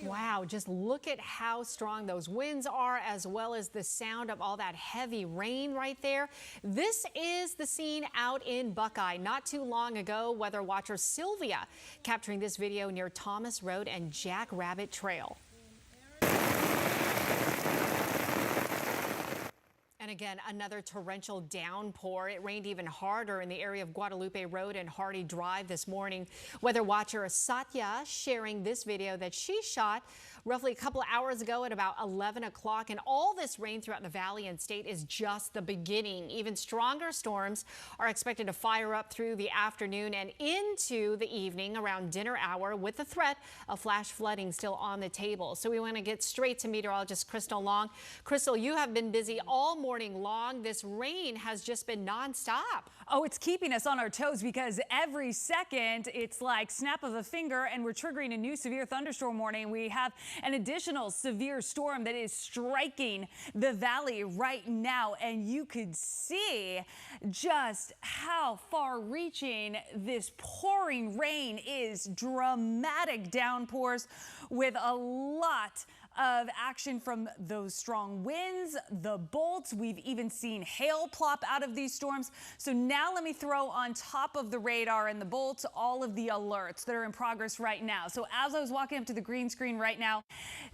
Wow, just look at how strong those winds are, as well as the sound of all that heavy rain right there. This is the scene out in Buckeye. Not too long ago, weather watcher Sylvia capturing this video near Thomas Road and Jackrabbit Trail. And again, another torrential downpour. It rained even harder in the area of Guadalupe Road and Hardy Drive this morning. Weather watcher Satya sharing this video that she shot roughly a couple of hours ago at about 11 o'clock. And all this rain throughout the valley and state is just the beginning. Even stronger storms are expected to fire up through the afternoon and into the evening around dinner hour, with the threat of flash flooding still on the table. So we want to get straight to meteorologist Crystal Long. Crystal, you have been busy all morning long. This rain has just been nonstop. Oh, it's keeping us on our toes because every second it's like snap of a finger and we're triggering a new severe thunderstorm warning. We have an additional severe storm that is striking the valley right now, and you could see just how far-reaching this pouring rain is. Dramatic downpours with a lot of action from those strong winds, the bolts. We've even seen hail plop out of these storms. So now let me throw on top of the radar and the bolts all of the alerts that are in progress right now. So as I was walking up to the green screen right now,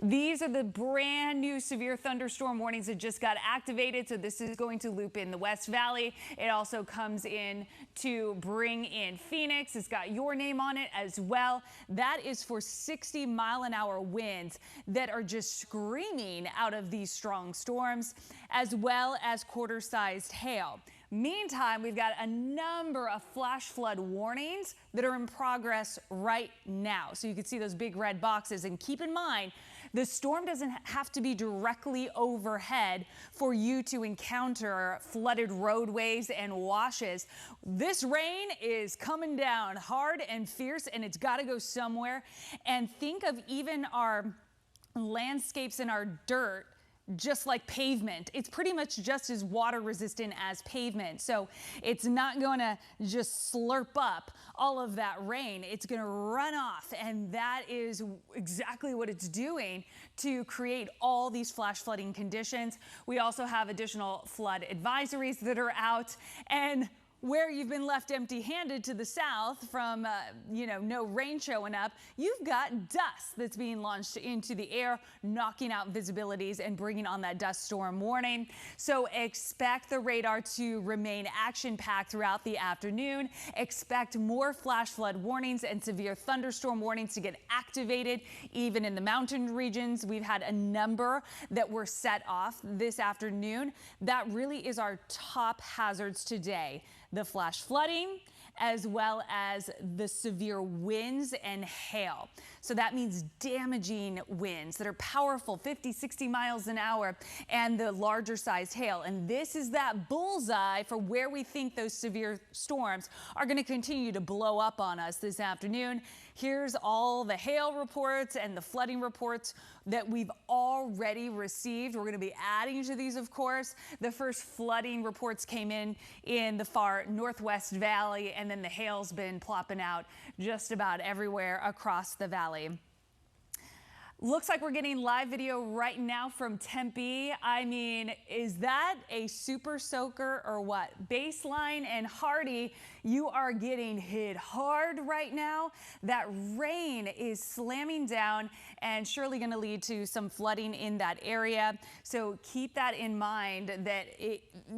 these are the brand new severe thunderstorm warnings that just got activated. So this is going to loop in the West Valley. It also comes in to bring in Phoenix. It's got your name on it as well. That is for 60-mile-an-hour winds that are just screaming out of these strong storms, as well as quarter-sized hail. Meantime, we've got a number of flash flood warnings that are in progress right now. So you can see those big red boxes, and keep in mind, the storm doesn't have to be directly overhead for you to encounter flooded roadways and washes. This rain is coming down hard and fierce, and it's got to go somewhere. And think of even our landscapes and our dirt just like pavement. It's pretty much just as water resistant as pavement. So it's not going to just slurp up all of that rain. It's going to run off, and that is exactly what it's doing to create all these flash flooding conditions. We also have additional flood advisories that are out, and where you've been left empty-handed to the south from, no rain showing up, you've got dust that's being launched into the air, knocking out visibilities and bringing on that dust storm warning. So expect the radar to remain action-packed throughout the afternoon. Expect more flash flood warnings and severe thunderstorm warnings to get activated, even in the mountain regions. We've had a number that were set off this afternoon. That really is our top hazards today. The flash flooding, as well as the severe winds and hail. So that means damaging winds that are powerful, 50, 60 miles an hour, and the larger sized hail. And this is that bullseye for where we think those severe storms are going to continue to blow up on us this afternoon. Here's all the hail reports and the flooding reports that we've already received. We're going to be adding to these, of course. The first flooding reports came in the far northwest valley, and then the hail's been plopping out just about everywhere across the valley. Looks like we're getting live video right now from Tempe. I mean, is that a super soaker or what? Baseline and Hardy, you are getting hit hard right now. That rain is slamming down and surely going to lead to some flooding in that area. So keep that in mind, that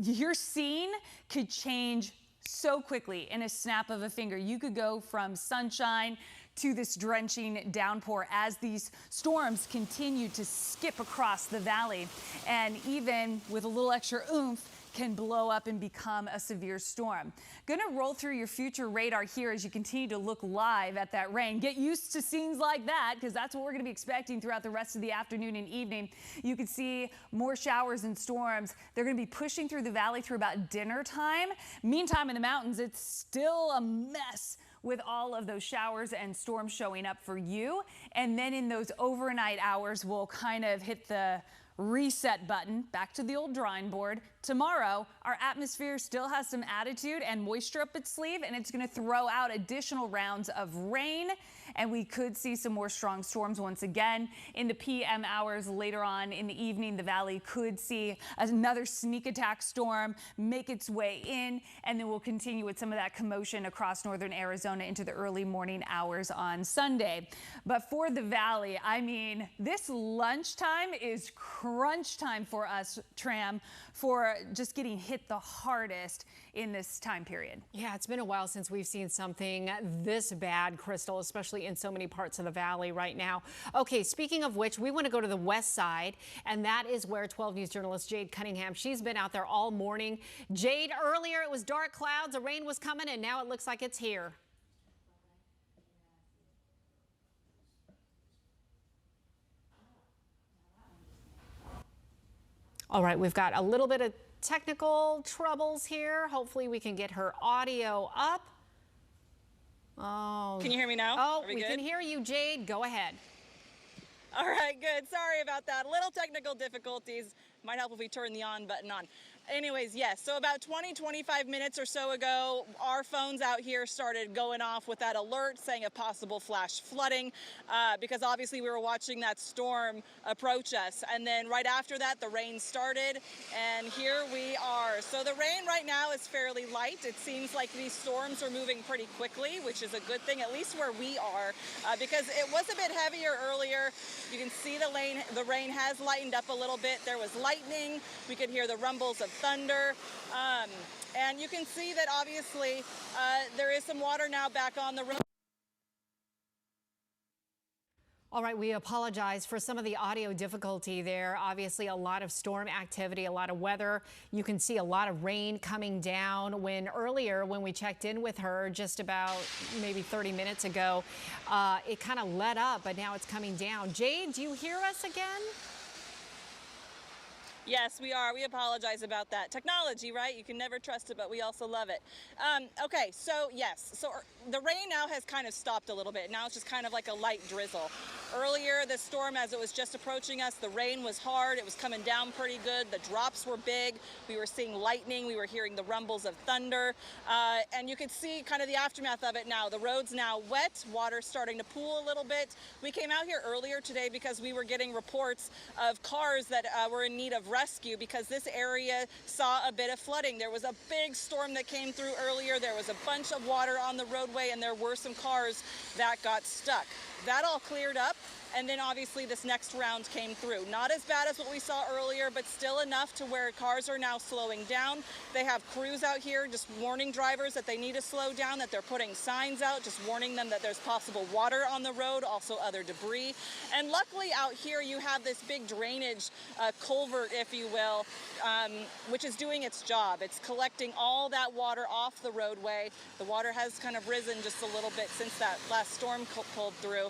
your scene could change so quickly in a snap of a finger. You could go from sunshine to this drenching downpour as these storms continue to skip across the valley, and even with a little extra oomph can blow up and become a severe storm. Going to roll through your future radar here as you continue to look live at that rain. Get used to scenes like that, because that's what we're going to be expecting throughout the rest of the afternoon and evening. You can see more showers and storms. They're going to be pushing through the valley through about dinner time. Meantime, in the mountains, it's still a mess with all of those showers and storms showing up for you. And then in those overnight hours, we'll kind of hit the reset button, back to the old drawing board. Tomorrow, our atmosphere still has some attitude and moisture up its sleeve, and it's going to throw out additional rounds of rain, and we could see some more strong storms once again. In the PM hours later on in the evening, the valley could see another sneak attack storm make its way in, and then we'll continue with some of that commotion across northern Arizona into the early morning hours on Sunday. But for the valley, I mean, this lunchtime is crunch time for us, Tram, for just getting hit the hardest in this time period. Yeah, it's been a while since we've seen something this bad, Crystal, especially in so many parts of the valley right now. Okay, speaking of which, we want to go to the west side, and that is where 12 News journalist Jade Cunningham, she's been out there all morning. Jade, earlier it was dark clouds, the rain was coming, and now it looks like it's here. All right, we've got a little bit of technical troubles here. Hopefully we can get her audio up. Oh. Can you hear me now? Oh, we can hear you, Jade. Go ahead. All right, good. Sorry about that. Little technical difficulties. Might help if we turn the on button on. Anyways, yes, so about 20-25 minutes or so ago, our phones out here started going off with that alert saying a possible flash flooding because obviously we were watching that storm approach us. And then right after that, the rain started, and here we are. So the rain right now is fairly light. It seems like these storms are moving pretty quickly, which is a good thing, at least where we are, because it was a bit heavier earlier. You can see the rain has lightened up a little bit. There was lightning. We could hear the rumbles of thunder, and you can see that obviously there is some water now back on the road. All right, we apologize for some of the audio difficulty there. Obviously, a lot of storm activity, a lot of weather. You can see a lot of rain coming down. Earlier, when we checked in with her just about maybe 30 minutes ago, it kind of let up, but now it's coming down. Jade, do you hear us again? Yes, we are. We apologize about that. Technology, right? You can never trust it, but we also love it. Okay, so yes. So the rain now has kind of stopped a little bit. Now it's just kind of like a light drizzle. Earlier, the storm, as it was just approaching us, the rain was hard. It was coming down pretty good. The drops were big. We were seeing lightning. We were hearing the rumbles of thunder. And you could see kind of the aftermath of it now. The road's now wet. Water's starting to pool a little bit. We came out here earlier today because we were getting reports of cars that were in need of rescue because this area saw a bit of flooding. There was a big storm that came through earlier. There was a bunch of water on the roadway, and there were some cars that got stuck. That all cleared up, and then obviously this next round came through. Not as bad as what we saw earlier, but still enough to where cars are now slowing down. They have crews out here just warning drivers that they need to slow down, that they're putting signs out, just warning them that there's possible water on the road, also other debris. And luckily out here you have this big drainage culvert, if you will, which is doing its job. It's collecting all that water off the roadway. The water has kind of risen just a little bit since that last storm pulled through.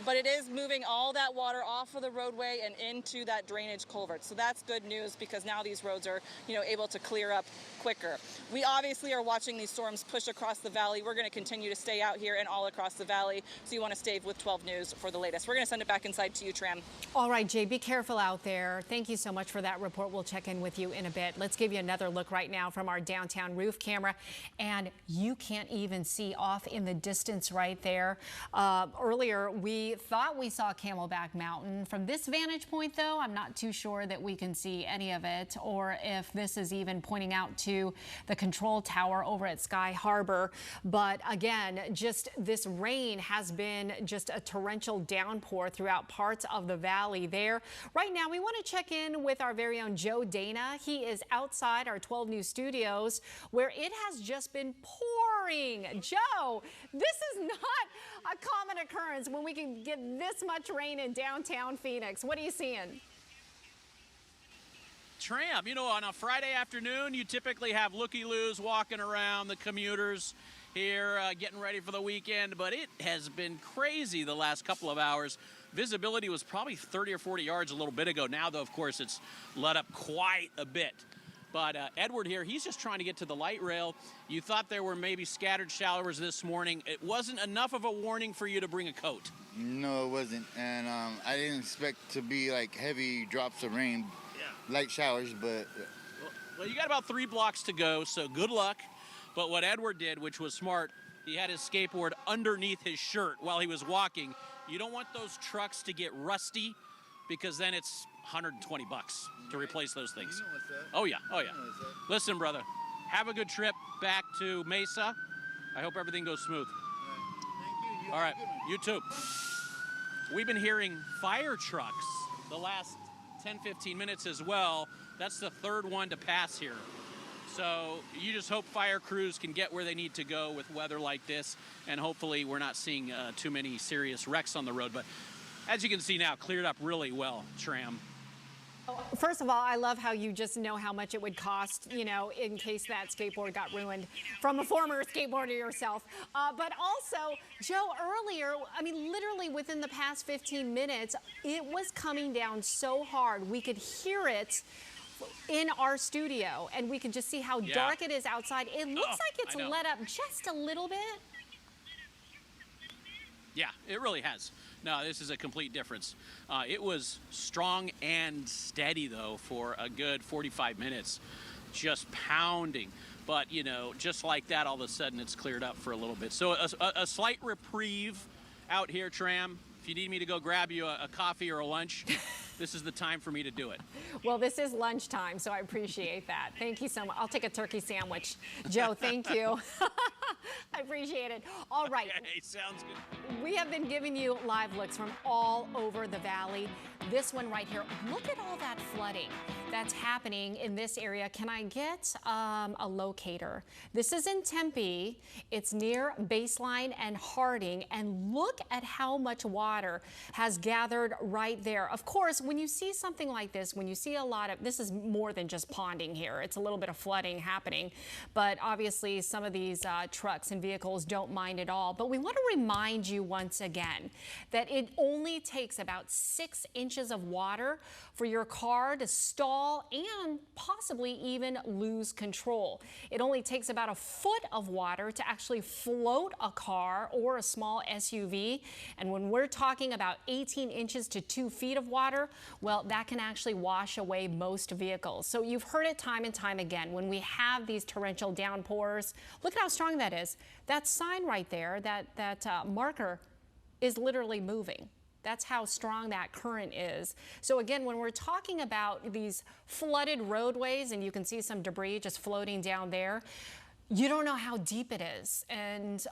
But it is moving all that water off of the roadway and into that drainage culvert. So that's good news because now these roads are, able to clear up quicker. We obviously are watching these storms push across the valley. We're going to continue to stay out here and all across the valley. So you want to stay with 12 News for the latest. We're going to send it back inside to you, Tram. All right, Jay, be careful out there. Thank you so much for that report. We'll check in with you in a bit. Let's give you another look right now from our downtown roof camera. And you can't even see off in the distance right there. Earlier, we thought we saw Camelback Mountain. From this vantage point, though, I'm not too sure that we can see any of it or if this is even pointing out to the control tower over at Sky Harbor. But again, just this rain has been just a torrential downpour throughout parts of the valley there. Right now, we want to check in with our very own Joe Dana. He is outside our 12 News studios where it has just been pouring. Joe, this is not a common occurrence when we can get this much rain in downtown Phoenix. What are you seeing? Tram, on a Friday afternoon, you typically have looky-loos walking around, the commuters here getting ready for the weekend, but it has been crazy the last couple of hours. Visibility was probably 30 or 40 yards a little bit ago. Now, though, of course, it's let up quite a bit. But Edward here, he's just trying to get to the light rail. You thought there were maybe scattered showers this morning. It wasn't enough of a warning for you to bring a coat. No, it wasn't. And I didn't expect to be like heavy drops of rain, light showers, but... Well, you got about 3 blocks to go, so good luck. But what Edward did, which was smart, he had his skateboard underneath his shirt while he was walking. You don't want those trucks to get rusty, because then it's $120 to replace those things. You know what's that? Oh, yeah. Oh, yeah. You know what's that? Listen, brother, have a good trip back to Mesa. I hope everything goes smooth. Thank you. All right, you too. We've been hearing fire trucks the last 10, 15 minutes as well. That's the 3rd one to pass here. So you just hope fire crews can get where they need to go with weather like this, and hopefully we're not seeing too many serious wrecks on the road. But as you can see now, cleared up really well, Tram. First of all, I love how you just know how much it would cost, you know, in case that skateboard got ruined from a former skateboarder yourself. But also, Joe, earlier, I mean, literally within the past 15 minutes, it was coming down so hard. We could hear it in our studio, and we could just see how dark it is outside. It looks like it's let up just a little bit. Yeah, it really has. No, this is a complete difference. It was strong and steady, though, for a good 45 minutes, just pounding. But, you know, just like that, all of a sudden, it's cleared up for a little bit. So a slight reprieve out here, Tram. If you need me to go grab you a coffee or a lunch, this is the time for me to do it. Well, this is lunchtime, so I appreciate that. Thank you so much. I'll take a turkey sandwich. Joe, thank you. I appreciate it. All right. Okay, sounds good. We have been giving you live looks from all over the valley. This one right here, look at all that flooding that's happening in this area. Can I get a locator? This is in Tempe. It's near Baseline and Harding, and look at how much water has gathered right there. Of course, when you see something like this, when you see a lot of, this is more than just ponding here. It's a little bit of flooding happening, but obviously some of these trucks and vehicles don't mind at all. But we want to remind you once again that it only takes about 6 inches of water for your car to stall and possibly even lose control. It only takes about a foot of water to actually float a car or a small SUV. And when we're talking about 18 inches to 2 feet of water, well, that can actually wash away most vehicles. So you've heard it time and time again. When we have these torrential downpours, look at how strong that is. That sign right there, that marker is literally moving. That's how strong that current is. So again, when we're talking about these flooded roadways, and you can see some debris just floating down there, you don't know how deep it is. And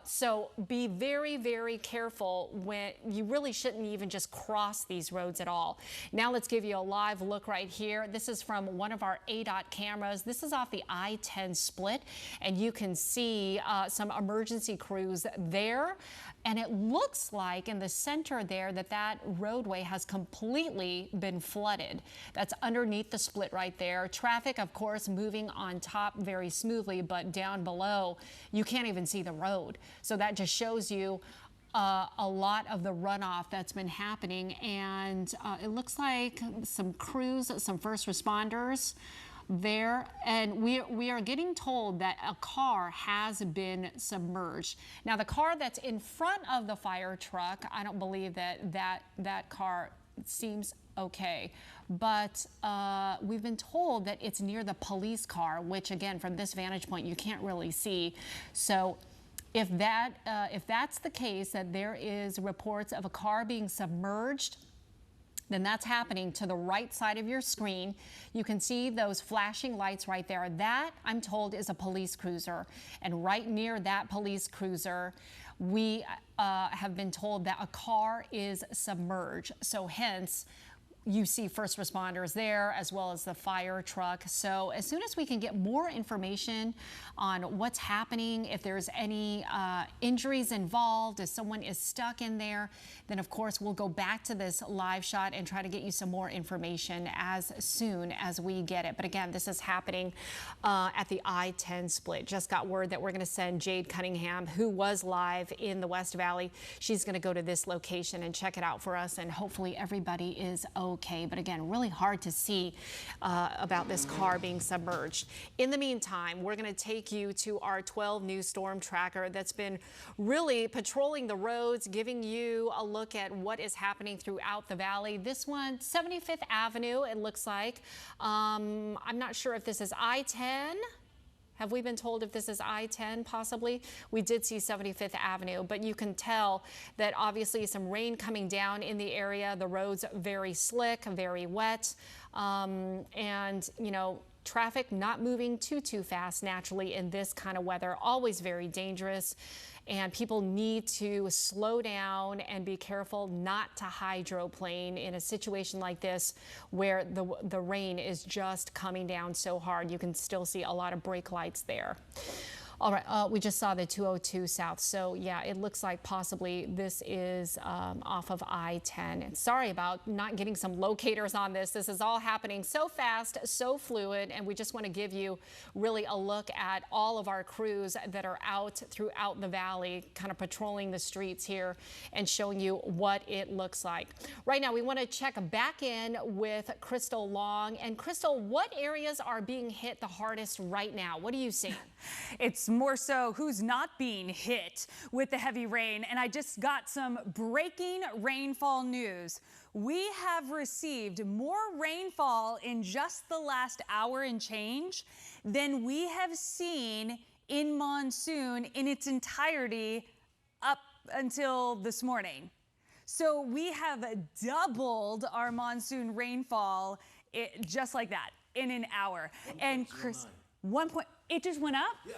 so be very, very careful. When you really shouldn't even just cross these roads at all. Now let's give you a live look right here. This is from one of our ADOT cameras. This is off the I-10 split, and you can see some emergency crews there. And it looks like in the center there that roadway has completely been flooded. That's underneath the split right there. Traffic, of course, moving on top very smoothly, but down below, you can't even see the road. So that just shows you a lot of the runoff that's been happening. And it looks like some crews, some first responders there, and we are getting told that a car has been submerged. Now, the car that's in front of the fire truck, I don't believe that car seems okay, but we've been told that it's near the police car, which again, from this vantage point, you can't really see. So if that's the case, that there is reports of a car being submerged, then that's happening to the right side of your screen. You can see those flashing lights right there. That, I'm told, is a police cruiser. And right near that police cruiser, we have been told that a car is submerged. So hence, you see first responders there as well as the fire truck. So as soon as we can get more information on what's happening, if there's any injuries involved, if someone is stuck in there, then of course we'll go back to this live shot and try to get you some more information as soon as we get it. But again, this is happening at the I-10 split. Just got word that we're going to send Jade Cunningham, who was live in the West Valley. She's going to go to this location and check it out for us, and hopefully everybody is okay. okay. But again, really hard to see about this car being submerged. In the meantime, we're going to take you to our 12 News storm tracker that's been really patrolling the roads, giving you a look at what is happening throughout the valley. This one, 75th Avenue, it looks like. I'm not sure if this is I-10. Have we been told if this is I-10 possibly? We did see 75th Avenue, but you can tell that obviously some rain coming down in the area. The roads very slick, very wet, and you know, traffic not moving too fast naturally in this kind of weather, always very dangerous. And people need to slow down and be careful not to hydroplane in a situation like this where the rain is just coming down so hard. You can still see a lot of brake lights there. All right, we just saw the 202 South. So yeah, it looks like possibly this is off of I-10. And sorry about not getting some locators on this. This is all happening so fast, so fluid, and we just want to give you really a look at all of our crews that are out throughout the valley, kind of patrolling the streets here and showing you what it looks like. Right now, we want to check back in with Crystal Long. And Crystal, what areas are being hit the hardest right now? What are you seeing? It's more so who's not being hit with the heavy rain. And I just got some breaking rainfall news. We have received more rainfall in just the last hour and change than we have seen in monsoon in its entirety up until this morning. So we have doubled our monsoon rainfall just like that in an hour. And Chris, it just went up? Yeah.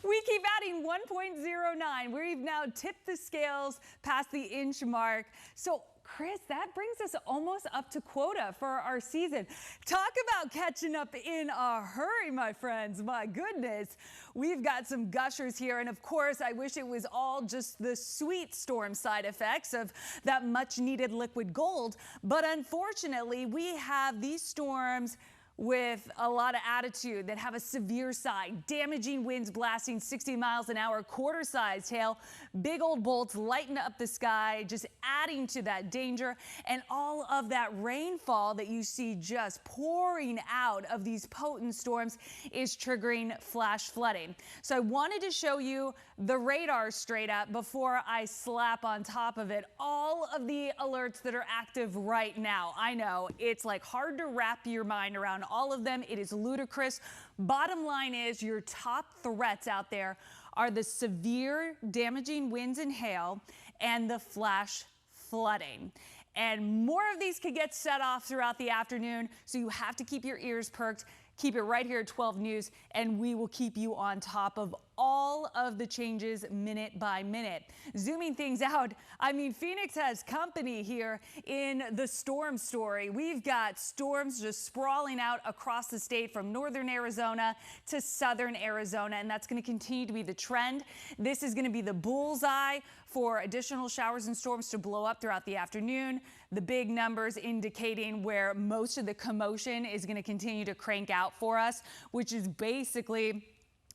We keep adding 1.09. We've now tipped the scales past the inch mark. So Chris, that brings us almost up to quota for our season. Talk about catching up in a hurry, my friends. My goodness. We've got some gushers here. And of course, I wish it was all just the sweet storm side effects of that much needed liquid gold. But unfortunately, we have these storms with a lot of attitude that have a severe side, damaging winds blasting 60 miles an hour, quarter-sized hail, big old bolts lighting up the sky, just adding to that danger. And all of that rainfall that you see just pouring out of these potent storms is triggering flash flooding. So I wanted to show you the radar straight up before I slap on top of it all of the alerts that are active right now. I know it's like hard to wrap your mind around all of them. It is ludicrous. Bottom line is your top threats out there are the severe damaging winds and hail and the flash flooding. And more of these could get set off throughout the afternoon, so you have to keep your ears perked. Keep it right here at 12 News, and we will keep you on top of all of the changes minute by minute. Zooming things out, I mean, Phoenix has company here in the storm story. We've got storms just sprawling out across the state from northern Arizona to southern Arizona, and that's going to continue to be the trend. This is going to be the bullseye for additional showers and storms to blow up throughout the afternoon. The big numbers indicating where most of the commotion is going to continue to crank out for us, which is basically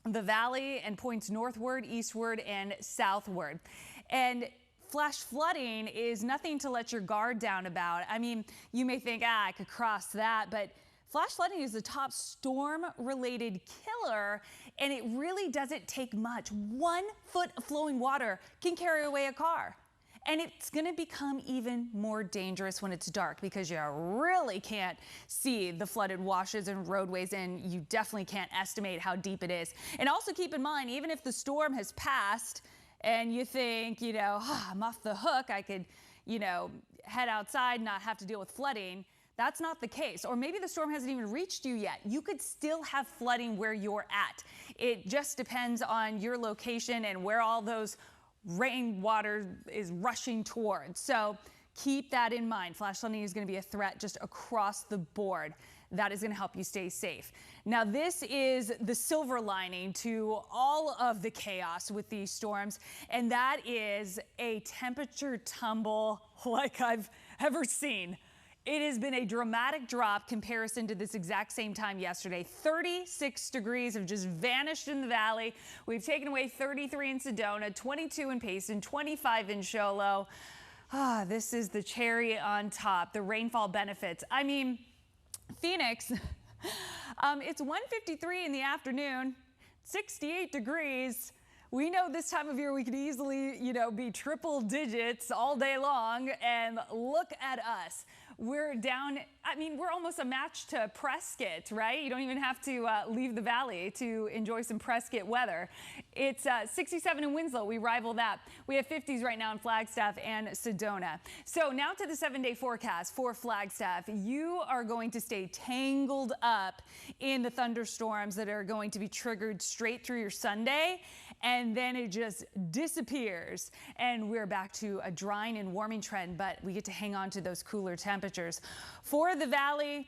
the valley and points northward, eastward, and southward. And flash flooding is nothing to let your guard down about. I mean, you may think, I could cross that, but flash flooding is the top storm-related killer, and it really doesn't take much. 1 foot of flowing water can carry away a car. And it's going to become even more dangerous when it's dark because you really can't see the flooded washes and roadways, and you definitely can't estimate how deep it is. And also keep in mind, even if the storm has passed and you think, you know, I'm off the hook, I could, you know, head outside, not have to deal with flooding. That's not the case. Or maybe the storm hasn't even reached you yet. You could still have flooding where you're at. It just depends on your location and where all those rainwater is rushing towards. So keep that in mind. Flash flooding is going to be a threat just across the board. That is going to help you stay safe. Now, this is the silver lining to all of the chaos with these storms, and that is a temperature tumble like I've ever seen. It has been a dramatic drop comparison to this exact same time yesterday. 36 degrees have just vanished in the valley. We've taken away 33 in Sedona, 22 in Payson, 25 in Show Low. This is the cherry on top, the rainfall benefits. I mean, Phoenix, it's 1:53 in the afternoon, 68 degrees. We know this time of year we could easily, be triple digits all day long, and look at us. We're down, we're almost a match to Prescott, right? You don't even have to leave the valley to enjoy some Prescott weather. It's 67 in Winslow. We rival that. We have 50s right now in Flagstaff and Sedona. So now to the 7-day forecast for Flagstaff. You are going to stay tangled up in the thunderstorms that are going to be triggered straight through your Sunday, and then it just disappears. And we're back to a drying and warming trend, but we get to hang on to those cooler temperatures. For the valley,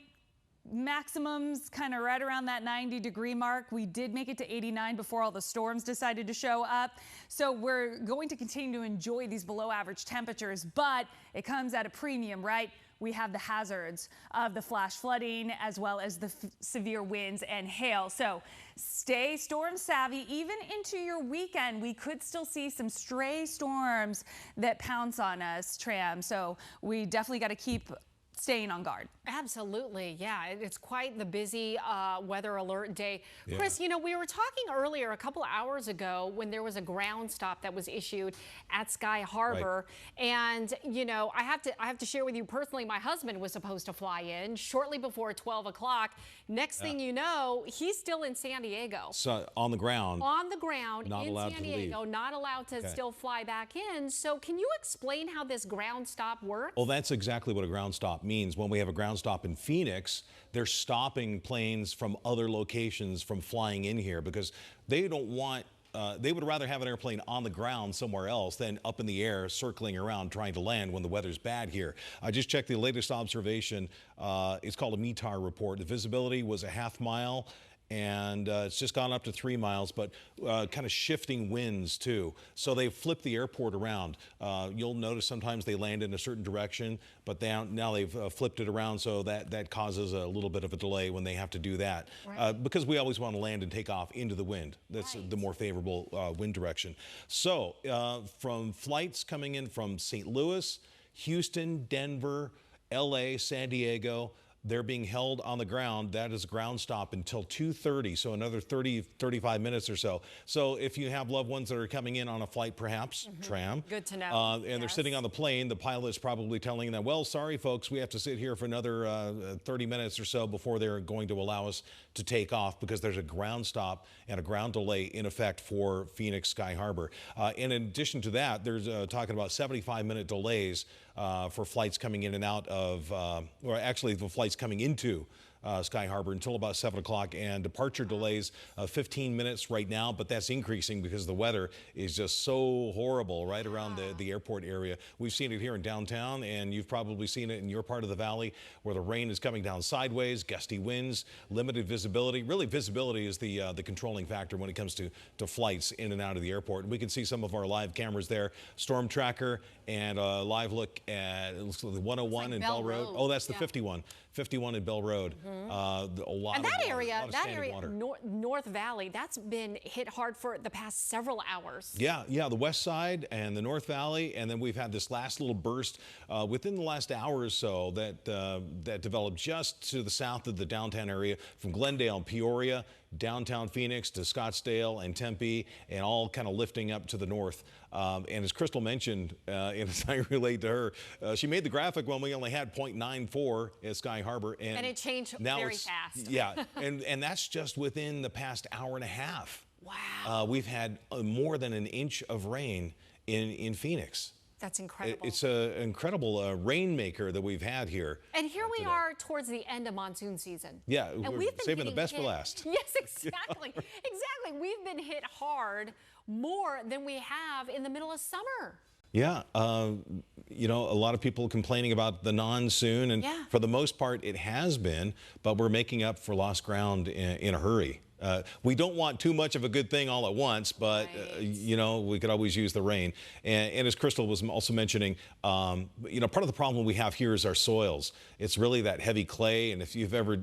maximums kind of right around that 90-degree mark. We did make it to 89 before all the storms decided to show up. So we're going to continue to enjoy these below average temperatures, but it comes at a premium, right? We have the hazards of the flash flooding as well as the severe winds and hail. So stay storm savvy. Even into your weekend, we could still see some stray storms that pounce on us, Tram. So we definitely got to keep staying on guard. Absolutely. Yeah, it's quite the busy weather alert day. Yeah. Chris, we were talking earlier a couple of hours ago when there was a ground stop that was issued at Sky Harbor. Right. And, I have to share with you personally, my husband was supposed to fly in shortly before 12 o'clock. Next thing you know, he's still in San Diego. So on the ground. On the ground not in allowed San to Diego, leave. not allowed to still fly back in. So can you explain how this ground stop works? Well, that's exactly what a ground stop means. When we have a ground stop in Phoenix, they're stopping planes from other locations from flying in here because they don't want, they would rather have an airplane on the ground somewhere else than up in the air circling around trying to land when the weather's bad here. I just checked the latest observation. It's called a METAR report. The visibility was a half mile. And it's just gone up to 3 miles, but kind of shifting winds too. So they flipped the airport around. You'll notice sometimes they land in a certain direction, but now they've flipped it around, so that causes a little bit of a delay when they have to do that. Right. Because we always want to land and take off into the wind. That's the more favorable wind direction. So from flights coming in from St. Louis, Houston, Denver, LA, San Diego, they're being held on the ground. That is a ground stop until 2:30, so another 35 minutes or so. So if you have loved ones that are coming in on a flight, perhaps, Tram. Good to know. And they're sitting on the plane, the pilot's probably telling them, well, sorry, folks, we have to sit here for another 30 minutes or so before they're going to allow us to take off because there's a ground stop and a ground delay in effect for Phoenix Sky Harbor. In addition to that, there's talking about 75-minute delays for flights coming in and out of, or actually the flights coming into Sky Harbor until about 7 o'clock, and departure delays 15 minutes right now, but that's increasing because the weather is just so horrible right around the airport area. We've seen it here in downtown, and you've probably seen it in your part of the valley where the rain is coming down sideways, gusty winds, limited visibility. Really, visibility is the controlling factor when it comes to flights in and out of the airport. And we can see some of our live cameras there, Storm Tracker, and a live look at the 101 in Bell Road. Oh, that's the 51 in Bell Road. A lot and that of area, water. North Valley, that's been hit hard for the past several hours. Yeah, the west side and the North Valley, and then we've had this last little burst within the last hour or so that developed just to the south of the downtown area from Glendale and Peoria, downtown Phoenix to Scottsdale and Tempe, and all kind of lifting up to the north. And as Crystal mentioned, and as I relate to her, she made the graphic when we only had 0.94 at Sky Harbor. And it changed now very fast. Yeah, and that's just within the past hour and a half. Wow. We've had more than an inch of rain in Phoenix. That's incredible. It's an incredible rainmaker that we've had here. And here we are towards the end of monsoon season. Yeah, and we're saving the best for last. Yes, exactly. Exactly. We've been hit hard more than we have in the middle of summer. Yeah, a lot of people complaining about the non-soon, and for the most part it has been, but we're making up for lost ground in a hurry. We don't want too much of a good thing all at once, but you know, we could always use the rain. And as Crystal was also mentioning, you know, part of the problem we have here is our soils. It's really that heavy clay, and if you've ever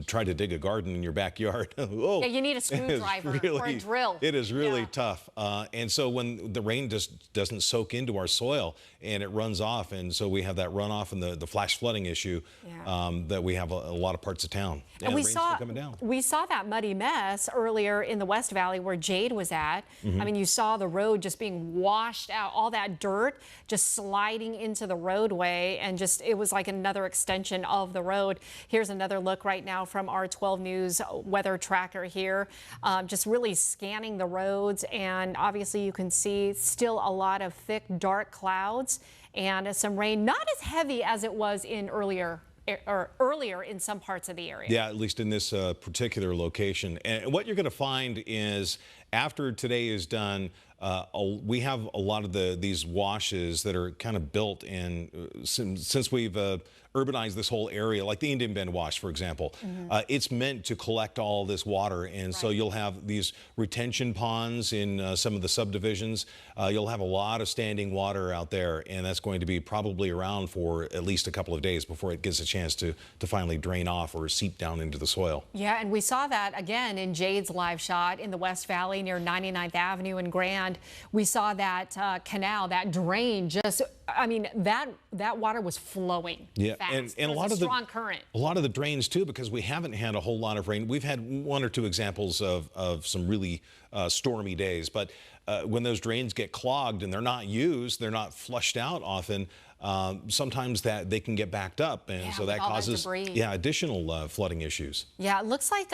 tried to dig a garden in your backyard, oh, yeah, you need a screwdriver or a drill. It is really tough. And so when the rain just doesn't soak into our soil and it runs off, and so we have that runoff and the flash flooding issue that we have a lot of parts of town. And we saw that muddy mess earlier in the West Valley where Jade was at. I mean, you saw the road just being washed out, all that dirt just sliding into the roadway, and just it was like another extension of the road. Here's another look right now from our 12 News weather tracker here, just really scanning the roads, and obviously you can see still a lot of thick, dark clouds and some rain, not as heavy as it was in earlier in some parts of the area. Yeah, at least in this particular location. And what you're going to find is after today is done, we have a lot of these washes that are kind of built in since we've urbanized this whole area, like the Indian Bend Wash, for example. It's meant to collect all this water, and so you'll have these retention ponds in some of the subdivisions. You'll have a lot of standing water out there, and that's going to be probably around for at least a couple of days before it gets a chance to finally drain off or seep down into the soil. Yeah, and we saw that again in Jade's live shot in the West Valley near 99th Avenue and Grand. We saw that canal, that drain, just, I mean, that water was flowing. Yeah, fast. and a lot of strong current. A lot of the drains too, because we haven't had a whole lot of rain. We've had one or two examples of some really stormy days, but when those drains get clogged and they're not used, they're not flushed out often, sometimes that they can get backed up, and so that causes additional flooding issues. Yeah, it looks like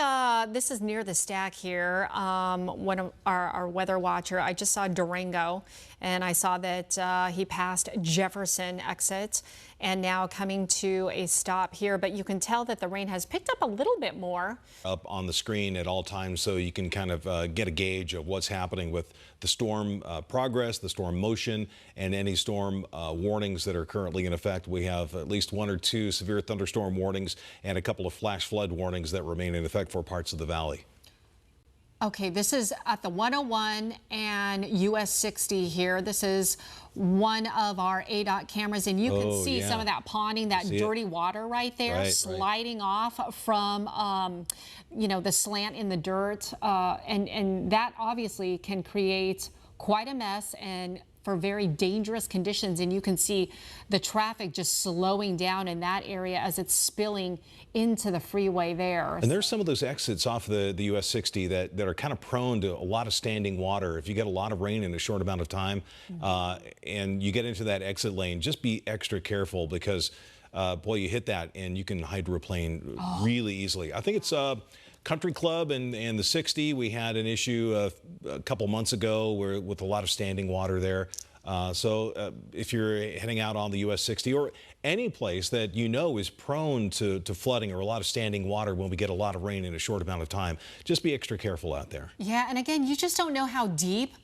this is near the stack here. One of our weather watcher, I just saw Durango, and I saw that he passed Jefferson exit and now coming to a stop here, but you can tell that the rain has picked up a little bit more. Up on the screen at all times, so you can kind of get a gauge of what's happening with the storm progress, the storm motion, and any storm warnings that are currently in effect. We have at least one or two severe thunderstorm warnings and a couple of flash flood warnings that remain in effect for parts of the valley. Okay, this is at the 101 and US 60 here. This is one of our ADOT cameras, and you can see some of that ponding, that dirty water right there, sliding off from, you know, the slant in the dirt. And that obviously can create quite a mess and for very dangerous conditions, and you can see the traffic just slowing down in that area as it's spilling into the freeway there. And there's some of those exits off the US 60 that are kind of prone to a lot of standing water. If you get a lot of rain in a short amount of time and you get into that exit lane, just be extra careful, because boy, you hit that and you can hydroplane really easily. I think it's Country Club and the 60, we had an issue a couple months ago with a lot of standing water there. So if you're heading out on the US 60 or any place that you know is prone to flooding or a lot of standing water when we get a lot of rain in a short amount of time, just be extra careful out there. Yeah, and again, you just don't know how deep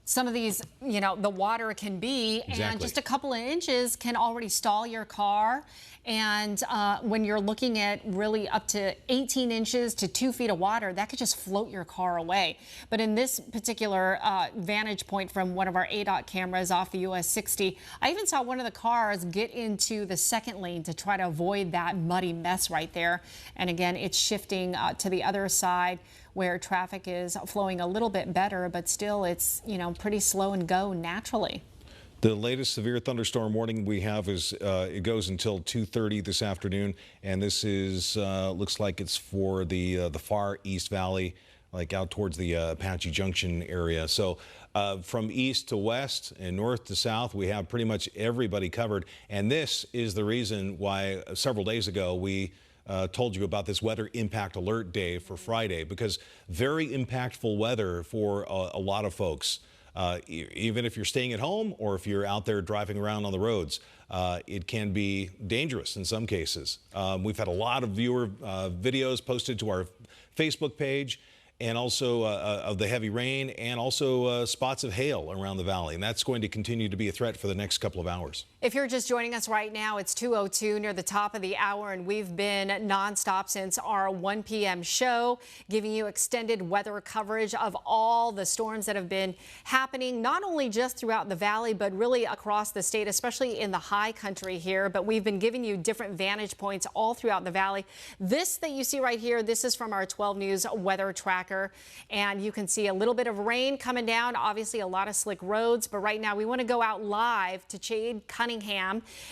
some of these, you know, the water can be, and just a couple of inches can already stall your car. And when you're looking at really up to 18 inches to 2 feet of water, that could just float your car away. But in this particular vantage point from one of our ADOT cameras off the US 60, I even saw one of the cars get into the second lane to try to avoid that muddy mess right there. And again, it's shifting to the other side where traffic is flowing a little bit better, but still it's, you know, pretty slow and go naturally. The latest severe thunderstorm warning we have is it goes until 2:30 this afternoon, and this is looks like it's for the far East Valley, like out towards the Apache Junction area. So from east to west and north to south, we have pretty much everybody covered, and this is the reason why several days ago we told you about this weather impact alert day for Friday, because very impactful weather for a lot of folks. Even if you're staying at home or if you're out there driving around on the roads, it can be dangerous in some cases. We've had a lot of viewer videos posted to our Facebook page, and also of the heavy rain, and also spots of hail around the valley. And that's going to continue to be a threat for the next couple of hours. If you're just joining us right now, it's 2:02 near the top of the hour, and we've been nonstop since our 1 p.m. show, giving you extended weather coverage of all the storms that have been happening, not only just throughout the valley, but really across the state, especially in the high country here. But we've been giving you different vantage points all throughout the valley. This that you see right here, this is from our 12 News weather tracker, and you can see a little bit of rain coming down, obviously a lot of slick roads. But right now we want to go out live to Jade Cunningham.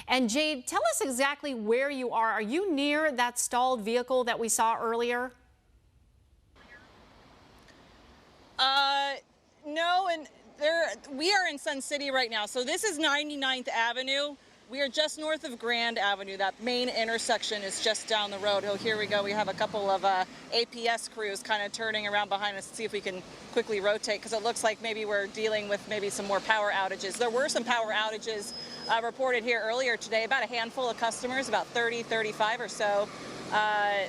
And Jade, tell us exactly where you are. Are you near that stalled vehicle that we saw earlier? No, and we are in Sun City right now. So this is 99th Avenue. We are just north of Grand Avenue. That main intersection is just down the road. Oh, here we go. We have a couple of APS crews kind of turning around behind us to see if we can quickly rotate, because it looks like maybe we're dealing with maybe some more power outages. There were some power outages reported here earlier today. About a handful of customers, about 30, 35 or so.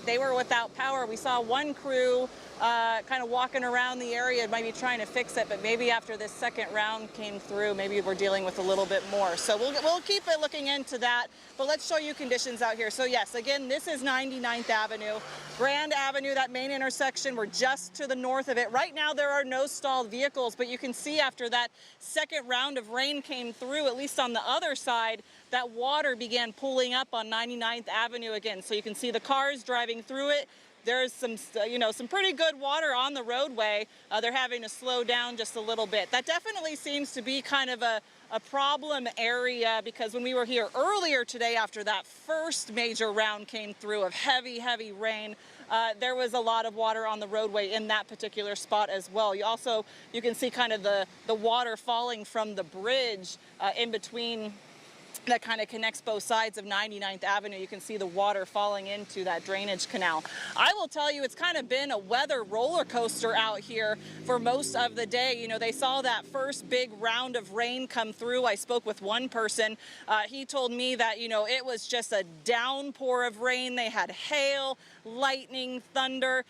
They were without power. We saw one crew kind of walking around the area, maybe trying to fix it, but maybe after this second round came through, maybe we're dealing with a little bit more. So we'll keep it looking into that, but let's show you conditions out here. So yes, again, this is 99th Avenue. Grand Avenue, that main intersection, we're just to the north of it. Right now there are no stalled vehicles, but you can see after that second round of rain came through, at least on the other side, that water began pulling up on 99th Avenue again. So you can see the cars driving through it. There's some pretty good water on the roadway. They're having to slow down just a little bit. That definitely seems to be kind of a problem area, because when we were here earlier today after that first major round came through of heavy, heavy rain, there was a lot of water on the roadway in that particular spot as well. You can see kind of the water falling from the bridge in between that kind of connects both sides of 99th Avenue. You can see the water falling into that drainage canal. I will tell you, it's kind of been a weather roller coaster out here for most of the day. You know, they saw that first big round of rain come through. I spoke with one person. He told me that, you know, it was just a downpour of rain. They had hail, lightning, thunder.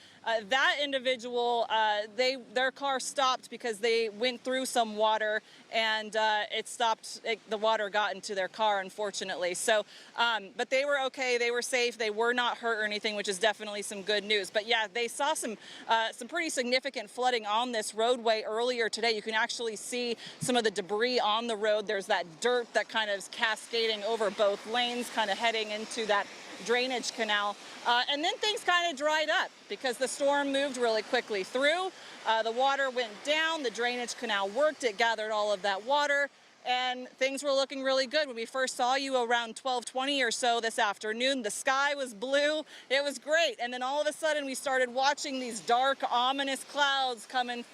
That individual, their car stopped because they went through some water, and it stopped. The water got into their car, unfortunately. So, but they were okay. They were safe. They were not hurt or anything, which is definitely some good news. But yeah, they saw some pretty significant flooding on this roadway earlier today. You can actually see some of the debris on the road. There's that dirt that kind of is cascading over both lanes, kind of heading into that drainage canal. And then things kind of dried up because the storm moved really quickly through. The water went down, the drainage canal worked, it gathered all of that water, and things were looking really good. When we first saw you around 12:20 or so this afternoon, the sky was blue, it was great. And then all of a sudden we started watching these dark, ominous clouds coming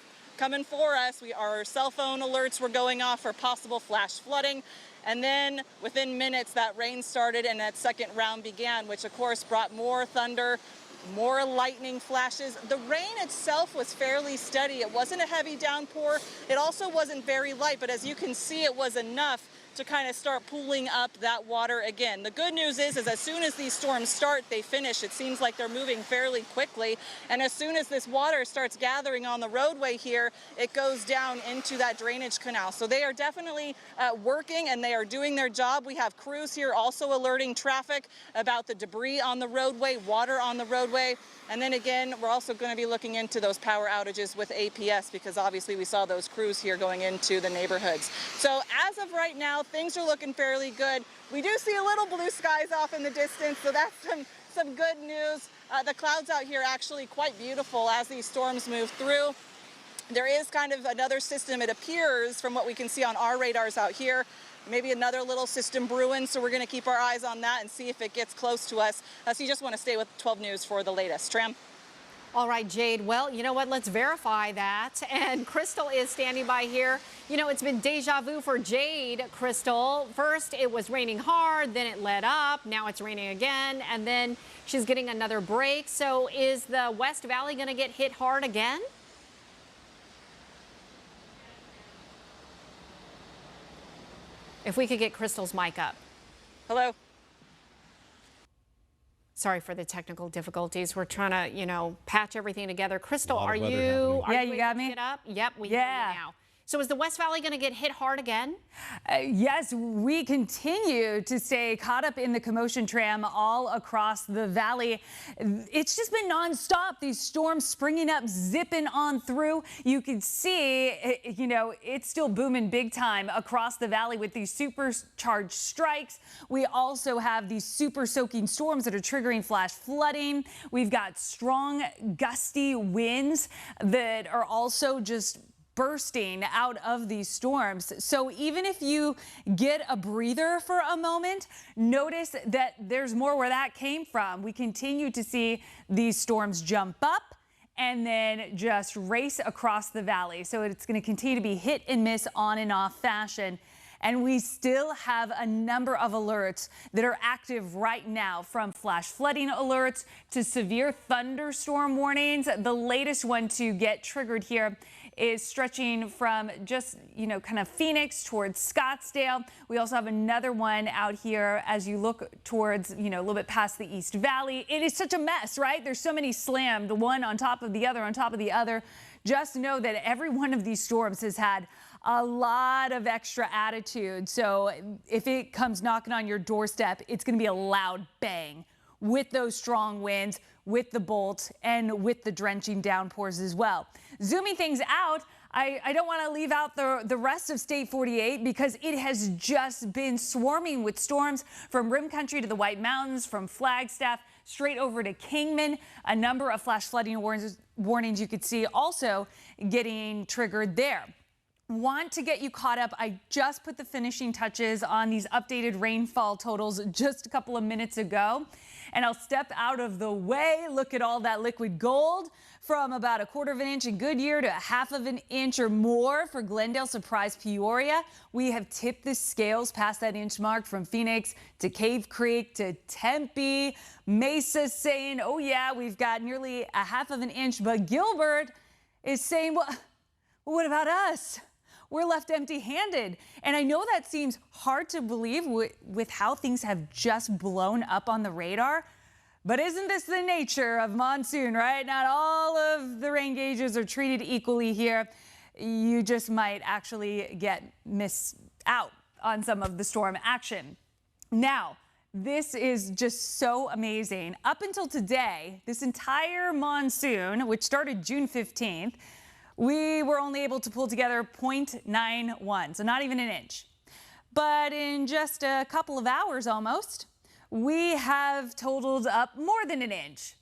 for us. Our cell phone alerts were going off for possible flash flooding. And then within minutes that rain started and that second round began, which of course brought more thunder, more lightning flashes. The rain itself was fairly steady. It wasn't a heavy downpour. It also wasn't very light, but as you can see, it was enough to kind of start pooling up that water again. The good news is as soon as these storms start, they finish. It seems like they're moving fairly quickly. And as soon as this water starts gathering on the roadway here, it goes down into that drainage canal. So they are definitely working, and they are doing their job. We have crews here also alerting traffic about the debris on the roadway, water on the roadway. And then again, we're also going to be looking into those power outages with APS, because obviously we saw those crews here going into the neighborhoods. So as of right now, things are looking fairly good. We do see a little blue skies off in the distance, so that's some good news. The clouds out here are actually quite beautiful as these storms move through. There is kind of another system, it appears, from what we can see on our radars out here. Maybe another little system brewing, so we're going to keep our eyes on that and see if it gets close to us. So you just want to stay with 12 News for the latest. Tram? All right, Jade. Well, you know what? Let's verify that. And Crystal is standing by here. You know, it's been deja vu for Jade, Crystal. First, it was raining hard, then it let up. Now it's raining again, and then she's getting another break. So is the West Valley going to get hit hard again? If we could get Crystal's mic up. Hello? Sorry for the technical difficulties. We're trying to, patch everything together. Crystal, A lot are of weather you? happening. Are Yeah, you got able to me? get up? Yep, we hear you now. So is the West Valley going to get hit hard again? Yes, we continue to stay caught up in the commotion tram all across the valley. It's just been nonstop. These storms springing up, zipping on through. You can see, it's still booming big time across the valley with these supercharged strikes. We also have these super soaking storms that are triggering flash flooding. We've got strong, gusty winds that are also just bursting out of these storms. So even if you get a breather for a moment, notice that there's more where that came from. We continue to see these storms jump up and then just race across the valley. So it's going to continue to be hit and miss on and off fashion. And we still have a number of alerts that are active right now, from flash flooding alerts to severe thunderstorm warnings. The latest one to get triggered here is stretching from just, kind of Phoenix towards Scottsdale. We also have another one out here as you look towards, a little bit past the East Valley. It is such a mess, right? There's so many slammed, one on top of the other, on top of the other. Just know that every one of these storms has had a lot of extra attitude. So if it comes knocking on your doorstep, it's going to be a loud bang with those strong winds, with the bolt, and with the drenching downpours as well. Zooming things out, I don't want to leave out the rest of State 48 because it has just been swarming with storms from Rim Country to the White Mountains, from Flagstaff straight over to Kingman. A number of flash flooding warnings you could see also getting triggered there. Want to get you caught up. I just put the finishing touches on these updated rainfall totals just a couple of minutes ago, and I'll step out of the way. Look at all that liquid gold, from about 1/4 of an inch in Goodyear to 1/2 of an inch or more for Glendale, Surprise, Peoria. We have tipped the scales past that inch mark from Phoenix to Cave Creek to Tempe. Mesa saying, oh yeah, we've got nearly 1/2 of an inch, but Gilbert is saying, well, what about us? We're left empty-handed. And I know that seems hard to believe with how things have just blown up on the radar, but isn't this the nature of monsoon, right? Not all of the rain gauges are treated equally here. You just might actually miss out on some of the storm action. Now, this is just so amazing. Up until today, this entire monsoon, which started June 15th, we were only able to pull together 0.91, so not even an inch. But in just a couple of hours almost, we have totaled up more than an inch.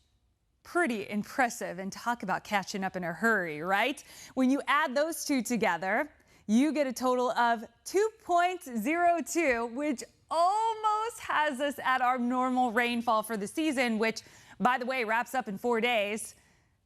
Pretty impressive, and talk about catching up in a hurry, right? When you add those two together, you get a total of 2.02, which almost has us at our normal rainfall for the season, which, by the way, wraps up in 4 days.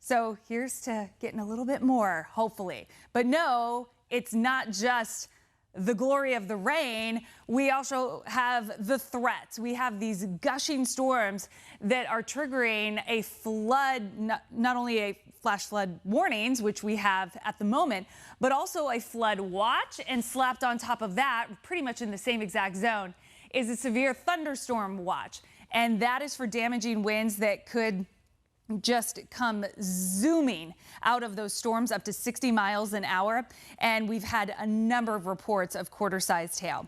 So here's to getting a little bit more, hopefully. But no, it's not just the glory of the rain. We also have the threats. We have these gushing storms that are triggering a flood, not only a flash flood warnings, which we have at the moment, but also a flood watch. And slapped on top of that, pretty much in the same exact zone, is a severe thunderstorm watch. And that is for damaging winds that could just come zooming out of those storms up to 60 miles an hour. And we've had a number of reports of quarter-sized hail.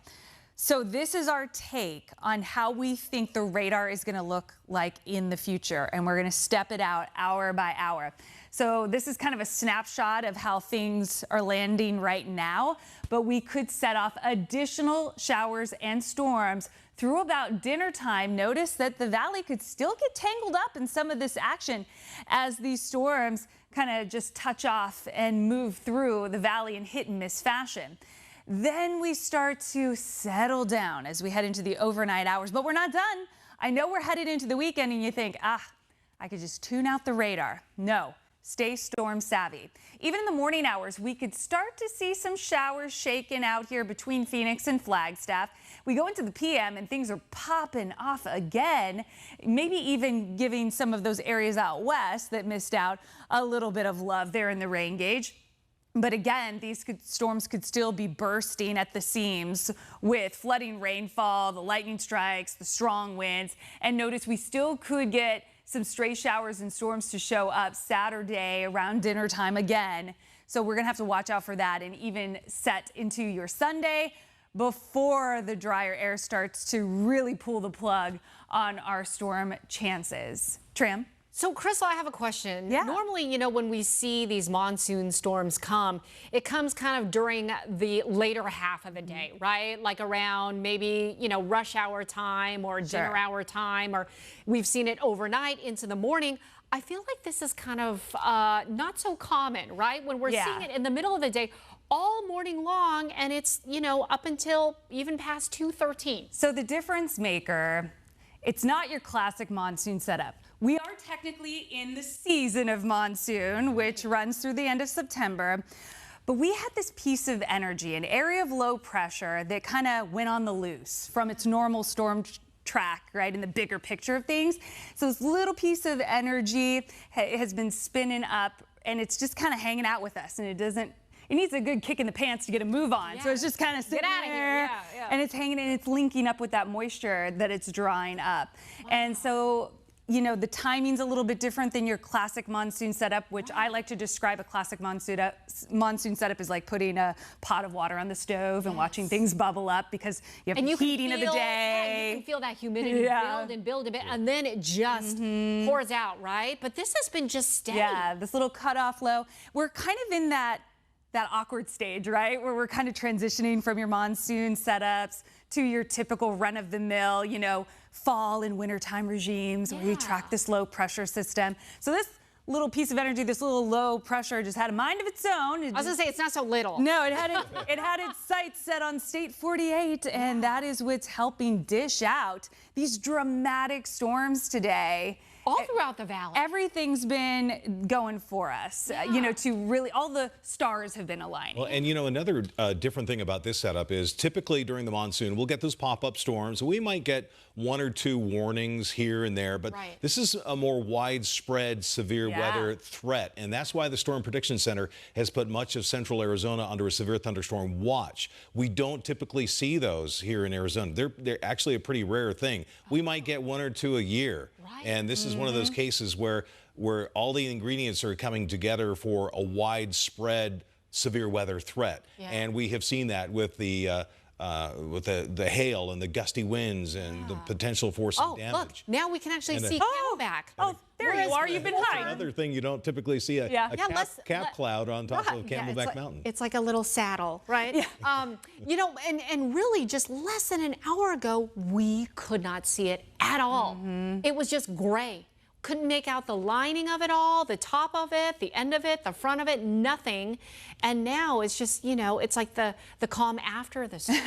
So this is our take on how we think the radar is going to look like in the future. And we're going to step it out hour by hour. So this is kind of a snapshot of how things are landing right now. But we could set off additional showers and storms through about dinner time. Notice that the valley could still get tangled up in some of this action as these storms kind of just touch off and move through the valley in hit and miss fashion. Then we start to settle down as we head into the overnight hours, but we're not done. I know we're headed into the weekend and you think, I could just tune out the radar. No. Stay storm savvy. Even in the morning hours, we could start to see some showers shaking out here between Phoenix and Flagstaff. We go into the PM and things are popping off again, maybe even giving some of those areas out west that missed out a little bit of love there in the rain gauge. But again, these storms could still be bursting at the seams with flooding rainfall, the lightning strikes, the strong winds. And notice we still could get some stray showers and storms to show up Saturday around dinner time again. So we're going to have to watch out for that and even set into your Sunday before the drier air starts to really pull the plug on our storm chances. Tram? So, Crystal, I have a question. Yeah. Normally, you know, when we see these monsoon storms come, it comes kind of during the later half of the day, right? Like around maybe, you know, rush hour time or dinner hour time, or we've seen it overnight into the morning. I feel like this is kind of not so common, right? When we're seeing it in the middle of the day all morning long, and it's, you know, up until even past 2:13. So the difference maker, it's not your classic monsoon setup. We are technically in the season of monsoon, which runs through the end of September. But we had this piece of energy, an area of low pressure that kind of went on the loose from its normal storm track, right, in the bigger picture of things. So this little piece of energy has been spinning up, and it's just kind of hanging out with us, and it needs a good kick in the pants to get a move on. So it's just kind of sitting there, and it's hanging, and it's linking up with that moisture that it's drying up. And so, you know, the timing's a little bit different than your classic monsoon setup, which I like to describe a classic monsoon setup as like putting a pot of water on the stove and watching things bubble up because you have the heating of the day. Yeah, you can feel that humidity build and build a bit, and then it just pours out, right? But this has been just steady. Yeah, this little cutoff low. We're kind of in that awkward stage, right? Where we're kind of transitioning from your monsoon setups to your typical run-of-the-mill, you know, fall and wintertime regimes where we track this low pressure system. So this little piece of energy, this little low pressure just had a mind of its own. I was gonna say, it's not so little. No, it had its sights set on state 48, and that is what's helping dish out these dramatic storms today. All throughout the valley. Everything's been going for us, you know, to really, all the stars have been aligning. Well, and you know, another different thing about this setup is typically during the monsoon, we'll get those pop-up storms. We might get 1 or 2 warnings here and there, but this is a more widespread severe weather threat. And that's why the Storm Prediction Center has put much of central Arizona under a severe thunderstorm watch. We don't typically see those here in Arizona. They're actually a pretty rare thing. We might get 1 or 2 a year. And this is one of those cases where all the ingredients are coming together for a widespread severe weather threat. And we have seen that with the hail and the gusty winds and the potential for some damage. Look, now we can actually see Camelback. Oh, there you are. You've been hiding. Another thing you don't typically see a cap cloud on top of Camelback Mountain. It's like a little saddle, right? You know, and really just less than an hour ago, we could not see it at all. It was just gray. Couldn't make out the lining of it all, the top of it, the end of it, the front of it, nothing. And now it's just, you know, it's like the calm after the storm.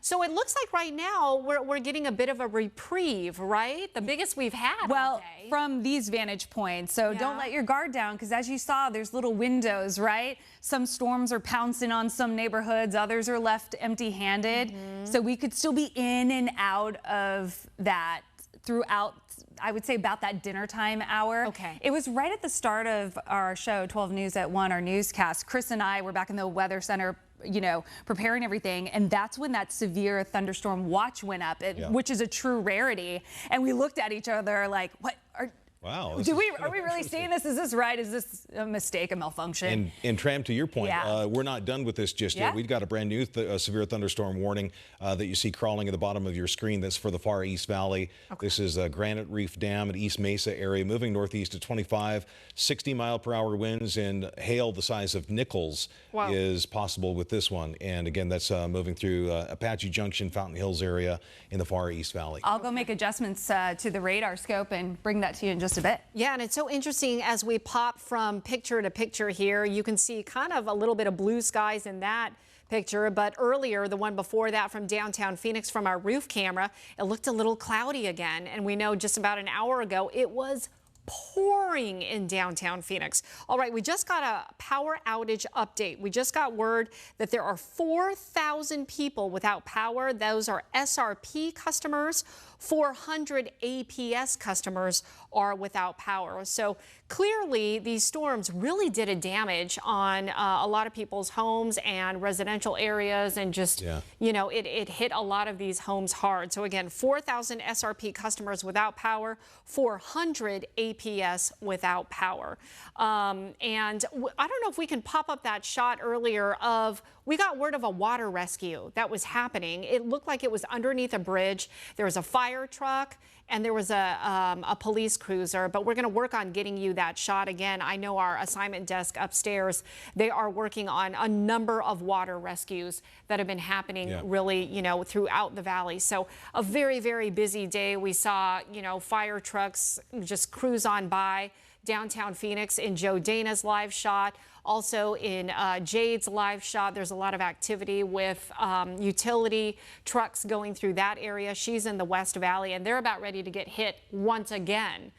So it looks like right now we're getting a bit of a reprieve, right? The biggest we've had all day. From these vantage points. So don't let your guard down, because as you saw, there's little windows, right? Some storms are pouncing on some neighborhoods, others are left empty-handed. So we could still be in and out of that throughout, I would say, about that dinner time hour. It was right at the start of our show, 12 News at 1, our newscast. Chris and I were back in the weather center, you know, preparing everything, and that's when that severe thunderstorm watch went up, which is a true rarity. And we looked at each other like, what are... Wow. Are we really seeing this? Is this right? Is this a mistake, a malfunction? And Tram, to your point, we're not done with this just yet. We've got a brand new severe thunderstorm warning that you see crawling at the bottom of your screen. That's for the far East Valley. This is Granite Reef Dam at East Mesa area, moving northeast at 25, 60-mile-per-hour winds, and hail the size of nickels is possible with this one. And again, that's moving through Apache Junction, Fountain Hills area in the far East Valley. I'll go make adjustments to the radar scope and bring that to you in just a bit. Yeah, and it's so interesting as we pop from picture to picture here. You can see kind of a little bit of blue skies in that picture, but earlier, the one before that from downtown Phoenix from our roof camera, it looked a little cloudy again. And we know just about an hour ago, it was pouring in downtown Phoenix. All right, we just got a power outage update. We just got word that there are 4,000 people without power. Those are SRP customers. 400 APS customers are without power. So clearly these storms really did a damage on a lot of people's homes and residential areas, and just, you know, it hit a lot of these homes hard. So again, 4,000 SRP customers without power, 400 APS GPS without power. I don't know if we can pop up that shot earlier of, we got word of a water rescue that was happening. It looked like it was underneath a bridge. There was a fire truck and there was a police cruiser, but we're going to work on getting you that shot again. I know our assignment desk upstairs, they are working on a number of water rescues that have been happening really, throughout the valley. So a very, very busy day. We saw, fire trucks just cruise on by downtown Phoenix in Joe Dana's live shot. Also in Jade's live shot, there's a lot of activity with utility trucks going through that area. She's in the West Valley, and they're about ready to get hit once again.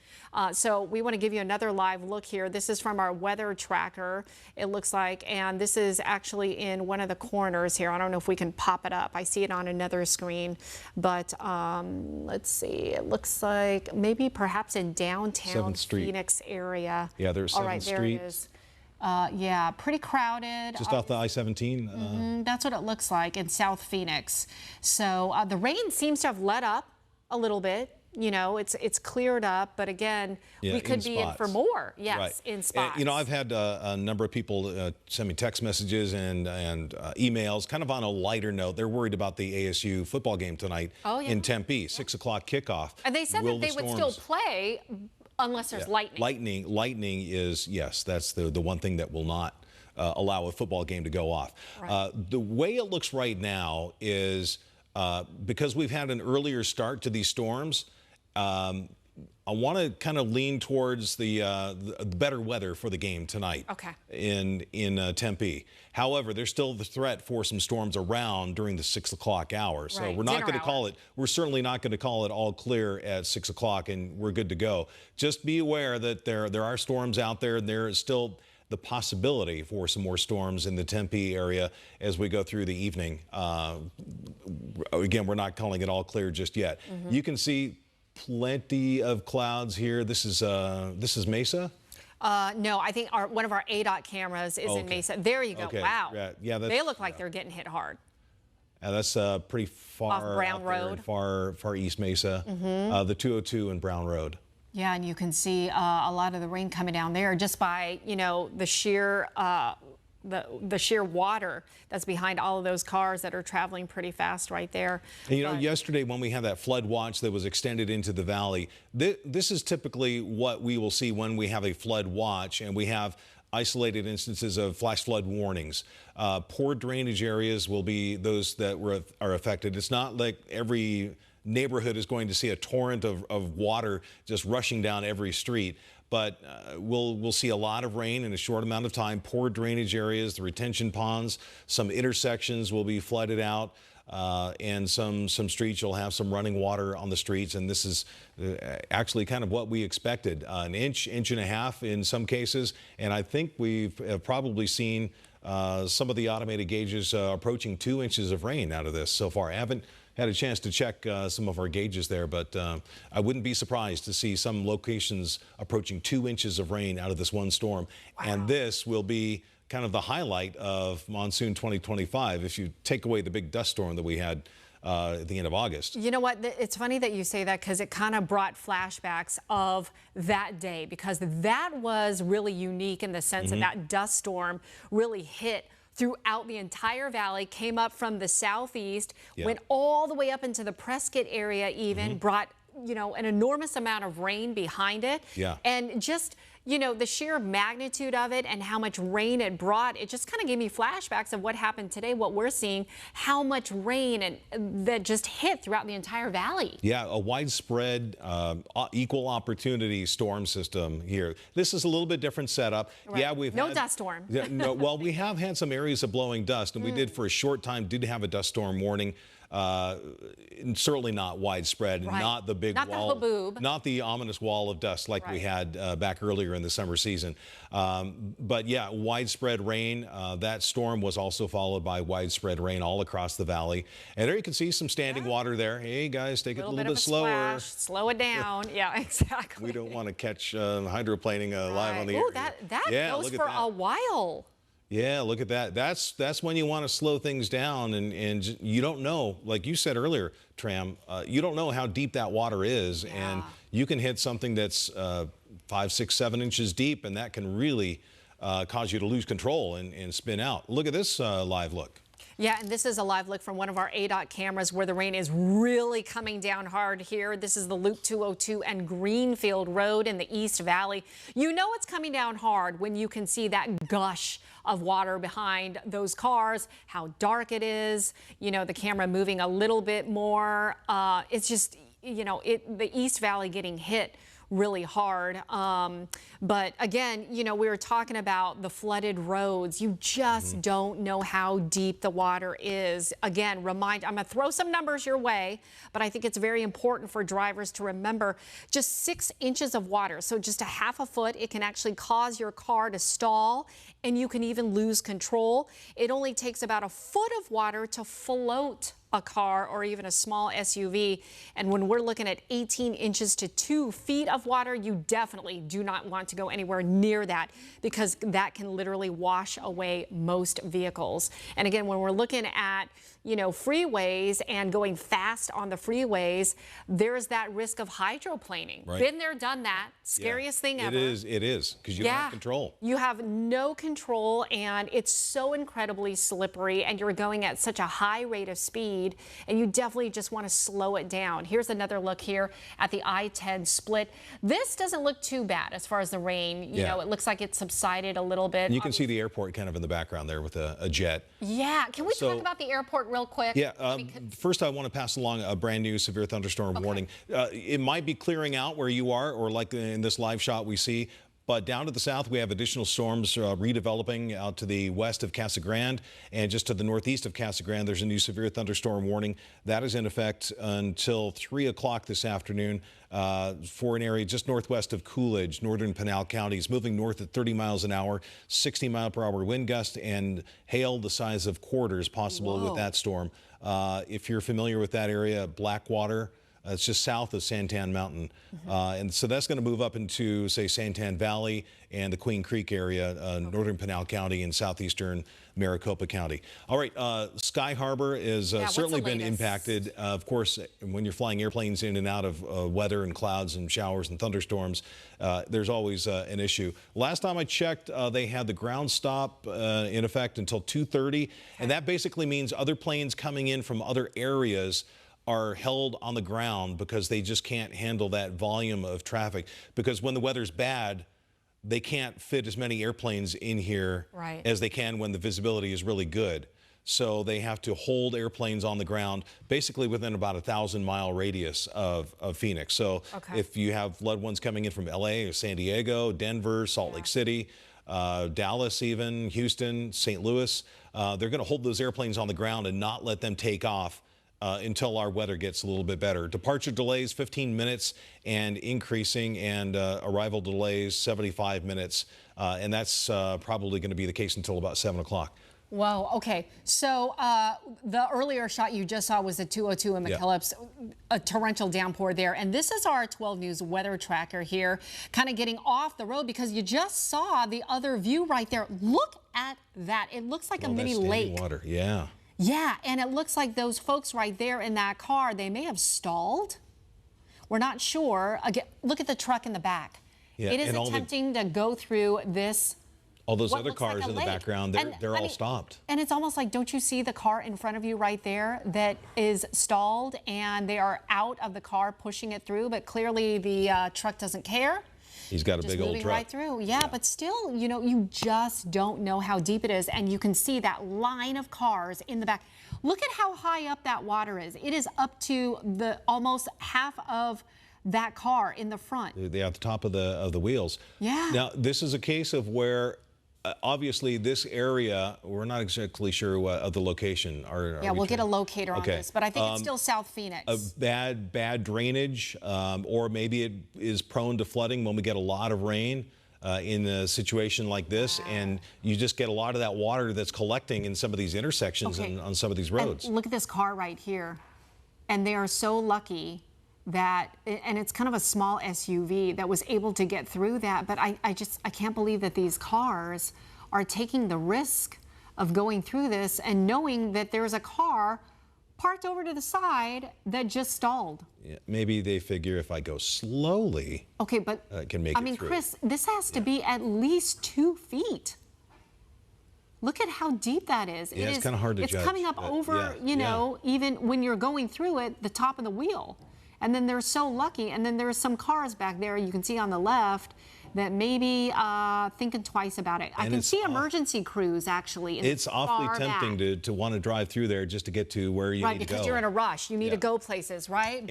So we want to give you another live look here. This is from our weather tracker, it looks like, and this is actually in one of the corners here. I don't know if we can pop it up. I see it on another screen, but let's see. It looks like maybe perhaps in downtown Phoenix area. Yeah, there's 7th Street. There it is. Yeah, pretty crowded. Just off the I-17. That's what it looks like in South Phoenix. So the rain seems to have let up a little bit. It's cleared up, but again, we could be in for more. Yes, right. In spots. I've had a number of people send me text messages and emails, kind of on a lighter note. They're worried about the ASU football game tonight in Tempe, 6 o'clock kickoff. And they said that they would still play unless there's lightning. Lightning is, yes, that's the one thing that will not allow a football game to go off. Right. The way it looks right now is because we've had an earlier start to these storms, I want to kind of lean towards the better weather for the game tonight in Tempe. However, there's still the threat for some storms around during the 6 o'clock hour. So we're not going to call it, we're certainly not going to call it all clear at 6 o'clock and we're good to go. Just be aware that there are storms out there and there is still the possibility for some more storms in the Tempe area as we go through the evening. Again, we're not calling it all clear just yet. You can see plenty of clouds here. This is Mesa? No, I think one of our ADOT cameras is in Mesa. There you go. Wow. Yeah, they look like they're getting hit hard. That's pretty far off Brown Road. Far east Mesa. The 202 and Brown Road. Yeah, and you can see a lot of the rain coming down there just by, the sheer the sheer water that's behind all of those cars that are traveling pretty fast right there. And, yesterday when we had that flood watch that was extended into the valley, this is typically what we will see when we have a flood watch and we have isolated instances of flash flood warnings. Poor drainage areas will be those that are affected. It's not like every neighborhood is going to see a torrent of water just rushing down every street. But we'll see a lot of rain in a short amount of time. Poor drainage areas, the retention ponds, some intersections will be flooded out, and some streets you'll have some running water on the streets. And this is actually kind of what we expected, an inch and a half in some cases. And I think we've probably seen some of the automated gauges approaching 2 inches of rain out of this so far. I haven't had a chance to check some of our gauges there, but I wouldn't be surprised to see some locations approaching 2 inches of rain out of this one storm. Wow. And this will be kind of the highlight of monsoon 2025 if you take away the big dust storm that we had at the end of August. You know what? It's funny that you say that because it kind of brought flashbacks of that day, because that was really unique in the sense that that dust storm really hit throughout the entire valley, came up from the southeast, went all the way up into the Prescott area even, brought, an enormous amount of rain behind it. Yeah. And just, the sheer magnitude of it and how much rain it brought, it just kind of gave me flashbacks of what happened today, what we're seeing, how much rain that just hit throughout the entire valley. Yeah, a widespread, equal opportunity storm system here. This is a little bit different setup. Right. Yeah, we've had dust storm. Well, we have had some areas of blowing dust, and we did for a short time, did have a dust storm warning. Certainly not widespread, and not the big wall, not the ominous wall of dust like we had back earlier in the summer season. But yeah, widespread rain. That storm was also followed by widespread rain all across the valley. And there you can see some standing water there. Hey guys, take it a little bit slower. Splash, slow it down. Yeah, exactly. We don't want to catch hydroplaning live on the air. Oh, that goes for a while. Yeah, look at that. That's when you want to slow things down, and you don't know, like you said earlier, Tram, you don't know how deep that water is, and you can hit something that's 5, 6, 7 inches deep, and that can really cause you to lose control and spin out. Look at this live look. Yeah, and this is a live look from one of our ADOT cameras where the rain is really coming down hard here. This is the Loop 202 and Greenfield Road in the East Valley. You know it's coming down hard when you can see that gush of water behind those cars, how dark it is, you know, the camera moving a little bit more. It's just, you know, the East Valley getting hit really hard. But again, you know, we were talking about the flooded roads. You just don't know how deep the water is. Again, I'm gonna throw some numbers your way, but I think it's very important for drivers to remember just 6 inches of water. So just a half a foot, it can actually cause your car to stall and you can even lose control. It only takes about a foot of water to float a car or even a small SUV. And when we're looking at 18 inches to 2 feet of water, you definitely do not want to go anywhere near that because that can literally wash away most vehicles. And again, when we're looking at, you know, freeways and going fast on the freeways, there's that risk of hydroplaning. Right. Been there, done that. Scariest thing ever. It is, because you don't have control. You have no control, and it's so incredibly slippery, and you're going at such a high rate of speed, and you definitely just want to slow it down. Here's another look here at the I-10 split. This doesn't look too bad as far as the rain. You know, it looks like it subsided a little bit. And you can see the airport kind of in the background there with a jet. Yeah. Can we talk about the airport real quick? Yeah. First, I want to pass along a brand new severe thunderstorm warning. It might be clearing out where you are, or like in this live shot we see. But down to the south, we have additional storms redeveloping out to the west of Casa Grande, and just to the northeast of Casa Grande, there's a new severe thunderstorm warning. That is in effect until 3 o'clock this afternoon for an area just northwest of Coolidge, northern Pinal counties, moving north at 30 miles an hour, 60-mile-per-hour wind gust, and hail the size of quarters possible with that storm. If you're familiar with that area, Blackwater, it's just south of Santan Mountain. And so that's going to move up into, say, Santan Valley and the Queen Creek area, northern Pinal County and southeastern Maricopa County. All right, Sky Harbor is certainly been impacted. Of course, when you're flying airplanes in and out of weather and clouds and showers and thunderstorms, there's always an issue. Last time I checked, they had the ground stop in effect until 2:30, and that basically means other planes coming in from other areas are held on the ground because they just can't handle that volume of traffic. Because when the weather's bad, they can't fit as many airplanes in here as they can when the visibility is really good. So they have to hold airplanes on the ground basically within about a 1,000-mile radius of Phoenix. So if you have loved ones coming in from LA or San Diego, Denver, Salt Lake City, Dallas even, Houston, St. Louis, they're going to hold those airplanes on the ground and not let them take off until our weather gets a little bit better. Departure delays 15 minutes and increasing, and arrival delays 75 minutes. And that's probably going to be the case until about 7 o'clock. Whoa, okay. So the earlier shot you just saw was the 202 in McKellips, a torrential downpour there. And this is our 12 News weather tracker here, kind of getting off the road because you just saw the other view right there. Look at that. It looks like a mini lake. Water, Yeah, and it looks like those folks right there in that car, they may have stalled. We're not sure. Again, look at the truck in the back. It is attempting to go through this. All those other cars in the background, they're all stopped. And it's almost like, don't you see the car in front of you right there that is stalled, and they are out of the car pushing it through, but clearly the truck doesn't care. He's got a big old truck. Right through. Yeah, but still, you know, you just don't know how deep it is, and you can see that line of cars in the back. Look at how high up that water is. It is up to the almost half of that car in the front. They're at the top of the wheels. Yeah. Now, this is a case of where obviously this area, we're not exactly sure of the location. We'll get a locator on this, but I think it's still South Phoenix. A bad drainage, or maybe it is prone to flooding when we get a lot of rain in a situation like this, and you just get a lot of that water that's collecting in some of these intersections and on some of these roads. And look at this car right here, and they are so lucky that, and it's kind of a small SUV that was able to get through that, but I can't believe that these cars are taking the risk of going through this and knowing that there's a car parked over to the side that just stalled. Yeah, maybe they figure if I go slowly, Okay, but I can make it through. Chris, this has to be at least 2 feet. Look at how deep that is. Yeah, it's kind of hard to judge. It's coming up over, you know, even when you're going through it, the top of the wheel. And then they're so lucky. And then there's some cars back there you can see on the left that maybe thinking twice about it. I can see emergency crews actually. It's awfully tempting to want to drive through there just to get to where you need to go. Right, because you're in a rush. You need to go places, right?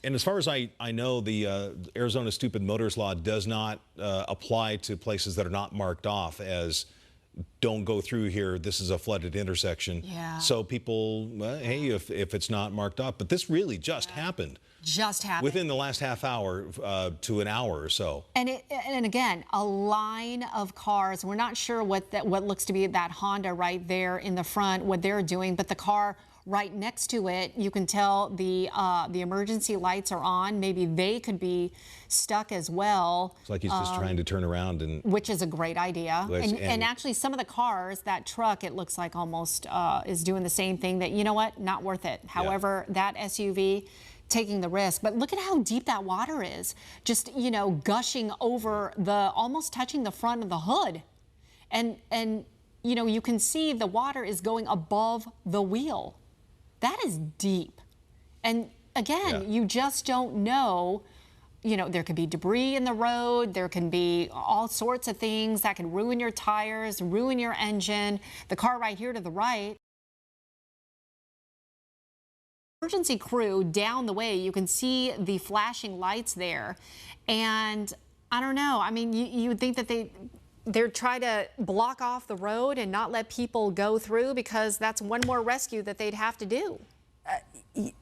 And as far as I know, the Arizona Stupid Motors Law does not apply to places that are not marked off as don't go through here. This is a flooded intersection. Yeah. So people, hey, if it's not marked up, but this really just happened. Just happened. Within the last half hour to an hour or so. And again, a line of cars. We're not sure what looks to be that Honda right there in the front, what they're doing, but the car right next to it, you can tell the emergency lights are on. Maybe they could be stuck as well. It's like he's just trying to turn around and. Which is a great idea. And actually, some of the cars, that truck, it looks like almost is doing the same thing. That, you know what, not worth it. However, that SUV. Taking the risk. But look at how deep that water is. Just, you know, gushing over almost touching the front of the hood. And you know, you can see the water is going above the wheel. That is deep. And again, you just don't know, you know, there could be debris in the road. There can be all sorts of things that can ruin your tires, ruin your engine. The car right here to the right. Emergency crew down the way, you can see the flashing lights there. And I don't know, I mean, you would think that they're trying to block off the road and not let people go through, because that's one more rescue that they'd have to do.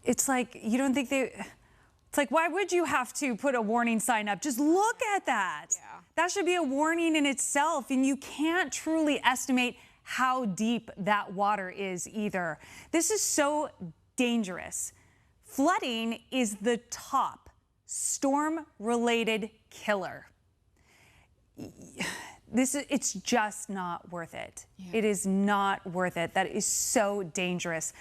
It's like, you don't think it's like, why would you have to put a warning sign up? Just look at that. Yeah. That should be a warning in itself. And you can't truly estimate how deep that water is either. This is so dangerous. Flooding is the top storm-related killer. It's just not worth it. Yeah. It is not worth it. That is so dangerous.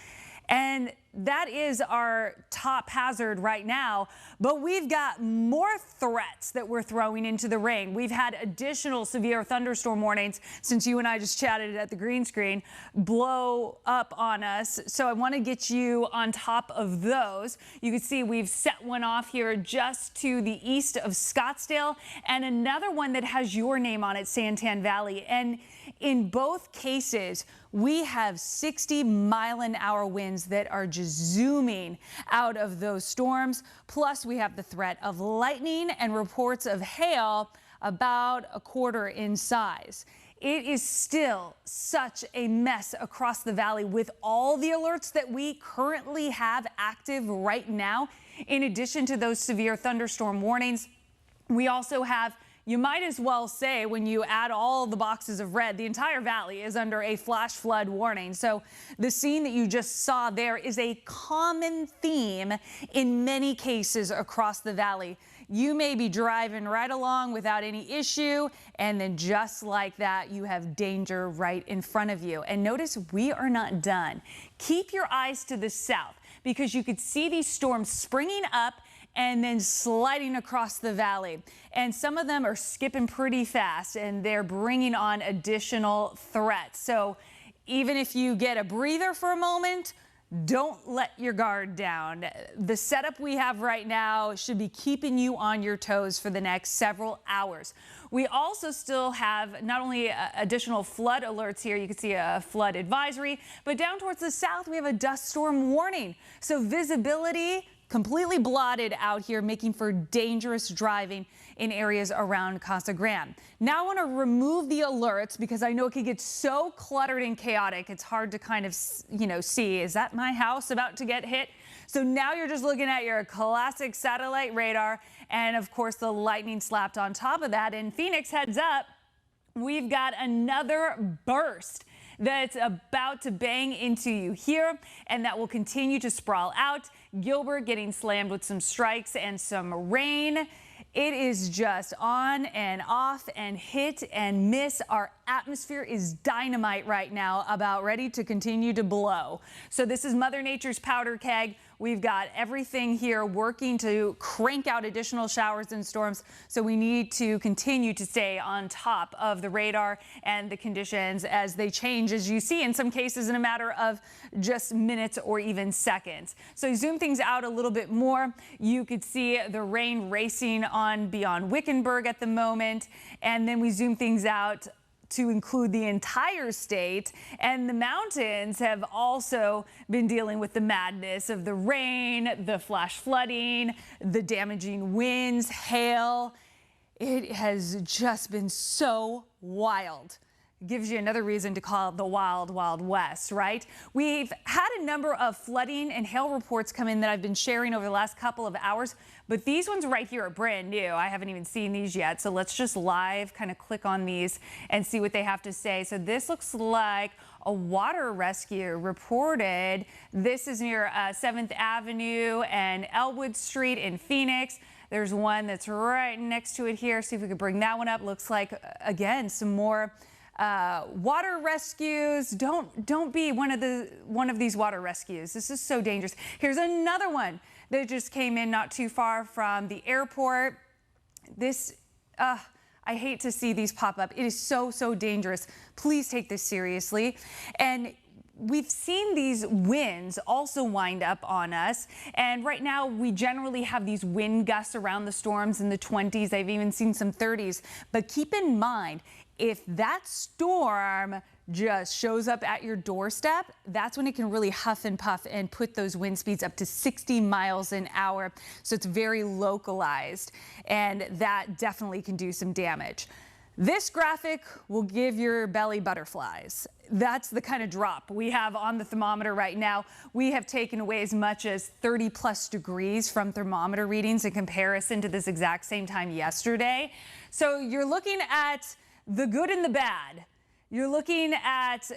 And that is our top hazard right now, but we've got more threats that we're throwing into the rain. We've had additional severe thunderstorm warnings since you and I just chatted at the green screen blow up on us. So I want to get you on top of those. You can see we've set one off here just to the east of Scottsdale, and another one that has your name on it, Santan Valley. And in both cases, we have 60-mile-an-hour winds that are just zooming out of those storms. Plus, we have the threat of lightning and reports of hail about a quarter in size. It is still such a mess across the valley with all the alerts that we currently have active right now. In addition to those severe thunderstorm warnings, we also have, you might as well say, when you add all the boxes of red, the entire valley is under a flash flood warning. So the scene that you just saw there is a common theme in many cases across the valley. You may be driving right along without any issue, and then just like that, you have danger right in front of you. And notice we are not done. Keep your eyes to the south, because you could see these storms springing up and then sliding across the valley. And some of them are skipping pretty fast, and they're bringing on additional threats. So even if you get a breather for a moment, don't let your guard down. The setup we have right now should be keeping you on your toes for the next several hours. We also still have not only additional flood alerts here, you can see a flood advisory, but down towards the south, we have a dust storm warning. So visibility completely blotted out here, making for dangerous driving in areas around Casa Grande. Now I want to remove the alerts because I know it can get so cluttered and chaotic. It's hard to kind of, you know, see, is that my house about to get hit? So now you're just looking at your classic satellite radar, and of course the lightning slapped on top of that. In Phoenix, heads up, we've got another burst that's about to bang into you here, and that will continue to sprawl out. Gilbert getting slammed with some strikes and some rain. It is just on and off and hit and miss. Our atmosphere is dynamite right now, about ready to continue to blow. So this is Mother Nature's powder keg. We've got everything here working to crank out additional showers and storms. So we need to continue to stay on top of the radar and the conditions as they change, as you see in some cases in a matter of just minutes or even seconds. So zoom things out a little bit more. You could see the rain racing on beyond Wickenburg at the moment. And then we zoom things out to include the entire state, and the mountains have also been dealing with the madness of the rain, the flash flooding, the damaging winds, hail. It has just been so wild. Gives you another reason to call it the Wild Wild West, right? We've had a number of flooding and hail reports come in that I've been sharing over the last couple of hours, but these ones right here are brand new. I haven't even seen these yet, so let's just live kind of click on these and see what they have to say. So this looks like a water rescue reported. This is near 7th Avenue and Elwood Street in Phoenix. There's one that's right next to it here. See if we could bring that one up. Looks like, again, some more water rescues. Don't be one of these water rescues. This is so dangerous. Here's another one that just came in not too far from the airport. This, I hate to see these pop up. It is so dangerous. Please take this seriously. And we've seen these winds also wind up on us. And right now we generally have these wind gusts around the storms in the 20s. I've even seen some 30s. But keep in mind, if that storm just shows up at your doorstep, that's when it can really huff and puff and put those wind speeds up to 60 miles an hour. So it's very localized, and that definitely can do some damage. This graphic will give your belly butterflies. That's the kind of drop we have on the thermometer right now. We have taken away as much as 30+ degrees from thermometer readings in comparison to this exact same time yesterday. So you're looking at the good and the bad. You're looking at,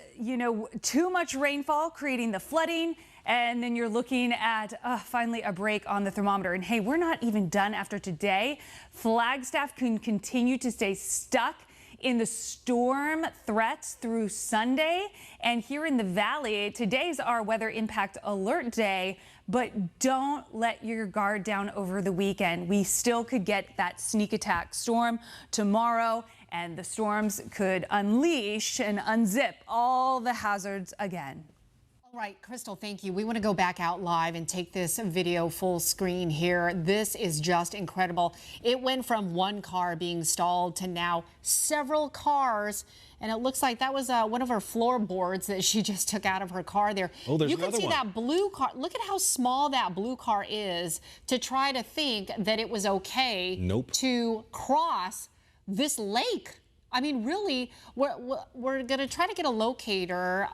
too much rainfall creating the flooding, and then you're looking at finally a break on the thermometer. And hey, we're not even done after today. Flagstaff can continue to stay stuck in the storm threats through Sunday. And here in the valley, today's our weather impact alert day, but don't let your guard down over the weekend. We still could get that sneak attack storm tomorrow, and the storms could unleash and unzip all the hazards again. All right, Crystal, thank you. We want to go back out live and take this video full screen here. This is just incredible. It went from one car being stalled to now several cars. And it looks like that was one of her floorboards that she just took out of her car there. Oh, there's you can another see one. that blue car. Look at how small that blue car is to try to think that it was okay to cross this lake. I mean, really, we're going to try to get a locator.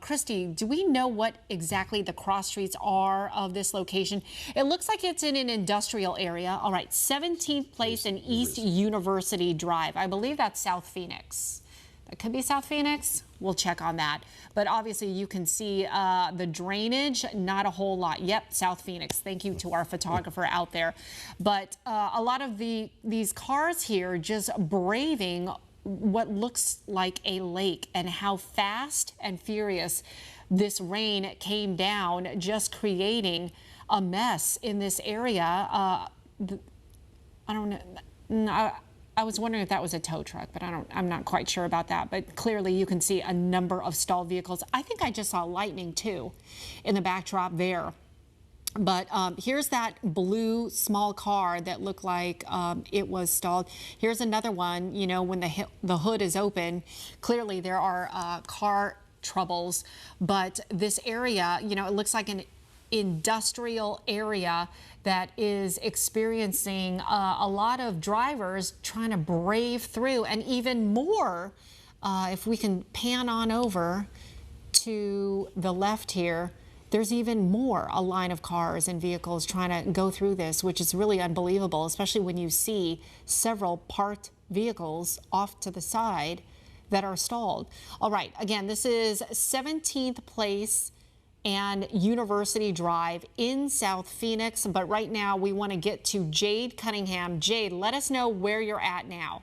Christy, do we know what exactly the cross streets are of this location? It looks like it's in an industrial area. All right, 17th Place and East University Drive. I believe that's South Phoenix. That could be South Phoenix. We'll check on that. But obviously, you can see the drainage, not a whole lot. Yep, South Phoenix. Thank you to our photographer out there. But a lot of these cars here just braving what looks like a lake, and how fast and furious this rain came down, just creating a mess in this area. I don't know. I was wondering if that was a tow truck, but I'm not quite sure about that. But clearly you can see a number of stalled vehicles. I think I just saw lightning too in the backdrop there. But here's that blue small car that looked like it was stalled. Here's another one, when the hood is open. Clearly there are car troubles, but this area, it looks like an industrial area that is experiencing a lot of drivers trying to brave through, and even more, if we can pan on over to the left here, there's even more, a line of cars and vehicles trying to go through this, which is really unbelievable, especially when you see several parked vehicles off to the side that are stalled. All right, again, this is 17th Place and University Drive in South Phoenix. But right now we want to get to Jade Cunningham. Jade, let us know where you're at now.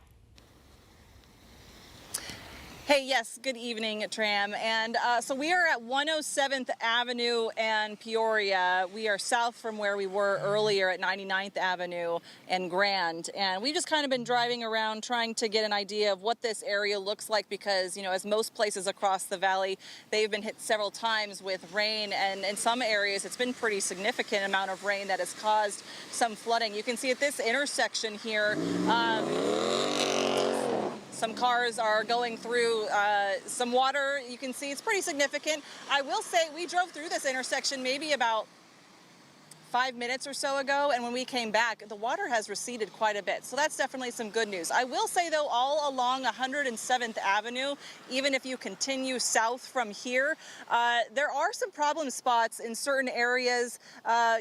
Hey, yes, good evening, Tram. And so we are at 107th Avenue and Peoria. We are south from where we were earlier at 99th Avenue and Grand. And we've just kind of been driving around trying to get an idea of what this area looks like because, you know, as most places across the valley, they've been hit several times with rain. And in some areas, it's been pretty significant amount of rain that has caused some flooding. You can see at this intersection here, some cars are going through some water. You can see it's pretty significant. I will say we drove through this intersection maybe about 5 minutes or so ago, and when we came back, the water has receded quite a bit. So that's definitely some good news. I will say, though, all along 107th Avenue, even if you continue south from here, there are some problem spots in certain areas,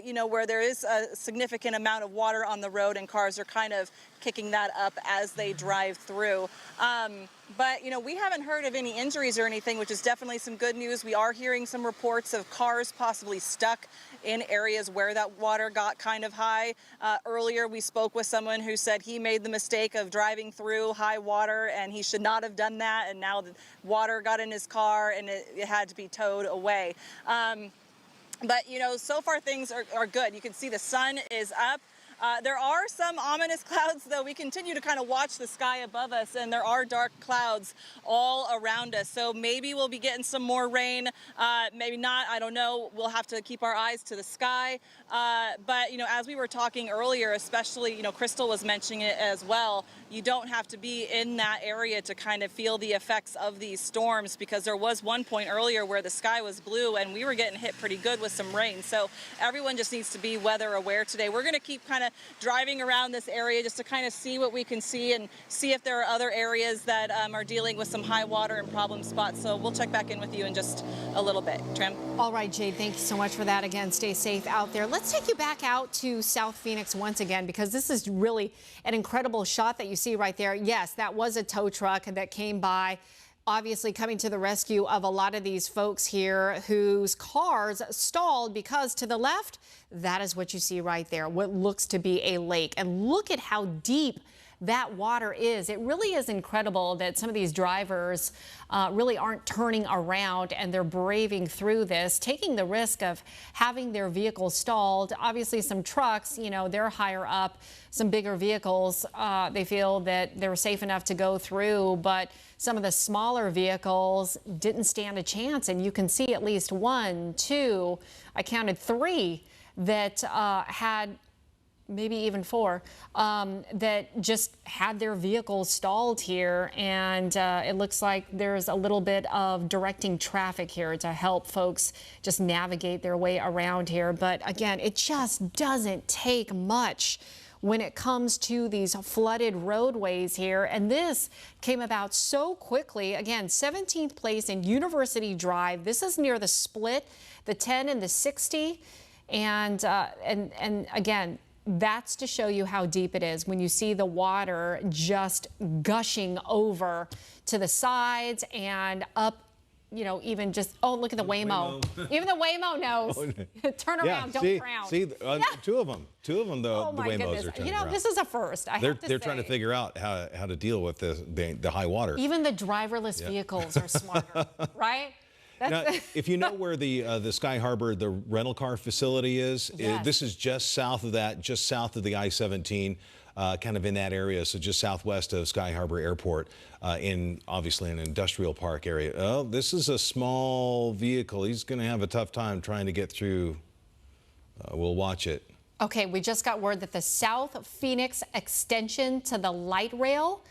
you know, where there is a significant amount of water on the road and cars are kind of kicking that up as they drive through. But, you know, we haven't heard of any injuries or anything, which is definitely some good news. We are hearing some reports of cars possibly stuck in areas where that water got kind of high. Earlier, we spoke with someone who said he made the mistake of driving through high water and he should not have done that. And now the water got in his car and it had to be towed away. But, you know, so far things are good. You can see the sun is up. There are some ominous clouds, though. We continue to kind of watch the sky above us, and there are dark clouds all around us. So maybe we'll be getting some more rain, maybe not, I don't know. We'll have to keep our eyes to the sky. But, you know, as we were talking earlier, especially, you know, Crystal was mentioning it as well, you don't have to be in that area to kind of feel the effects of these storms, because there was one point earlier where the sky was blue and we were getting hit pretty good with some rain. So everyone just needs to be weather aware today. We're going to keep kind of driving around this area just to kind of see what we can see and see if there are other areas that are dealing with some high water and problem spots. So we'll check back in with you in just a little bit. Tram? All right, Jade, thank you so much for that. Again, stay safe out there. Let's take you back out to South Phoenix once again, because this is really an incredible shot that you see right there. Yes, that was a tow truck that came by, obviously coming to the rescue of a lot of these folks here whose cars stalled, because to the left, that is what you see right there, what looks to be a lake. And look at how deep that water is. It really is incredible that some of these drivers really aren't turning around and they're braving through this, taking the risk of having their vehicles stalled. Obviously, some trucks, you know, they're higher up, some bigger vehicles, they feel that they're safe enough to go through, but some of the smaller vehicles didn't stand a chance. And you can see at least 1, 2, I counted 3 that had, maybe even 4, that just had their vehicles stalled here. And it looks like there's a little bit of directing traffic here to help folks just navigate their way around here. But again, it just doesn't take much when it comes to these flooded roadways here. And this came about so quickly. Again, 17th place in University Drive. This is near the split, the 10 and the 60. And again, that's to show you how deep it is when you see the water just gushing over to the sides and up, you know, even just, oh, look at the Waymo. Even the Waymo knows. Turn around, don't drown. See, two of them, oh the my Waymos goodness. are turning You know, around. this is a first, They're trying to figure out how to deal with the high water. Even the driverless vehicles are smarter, right? Now, if you know where the Sky Harbor, the rental car facility is, Yes. this is just south of that, just south of the I-17, kind of in that area, so just southwest of Sky Harbor Airport, in obviously an industrial park area. Oh, this is a small vehicle. He's going to have a tough time trying to get through. We'll watch it. Okay, we just got word that the South Phoenix extension to the light rail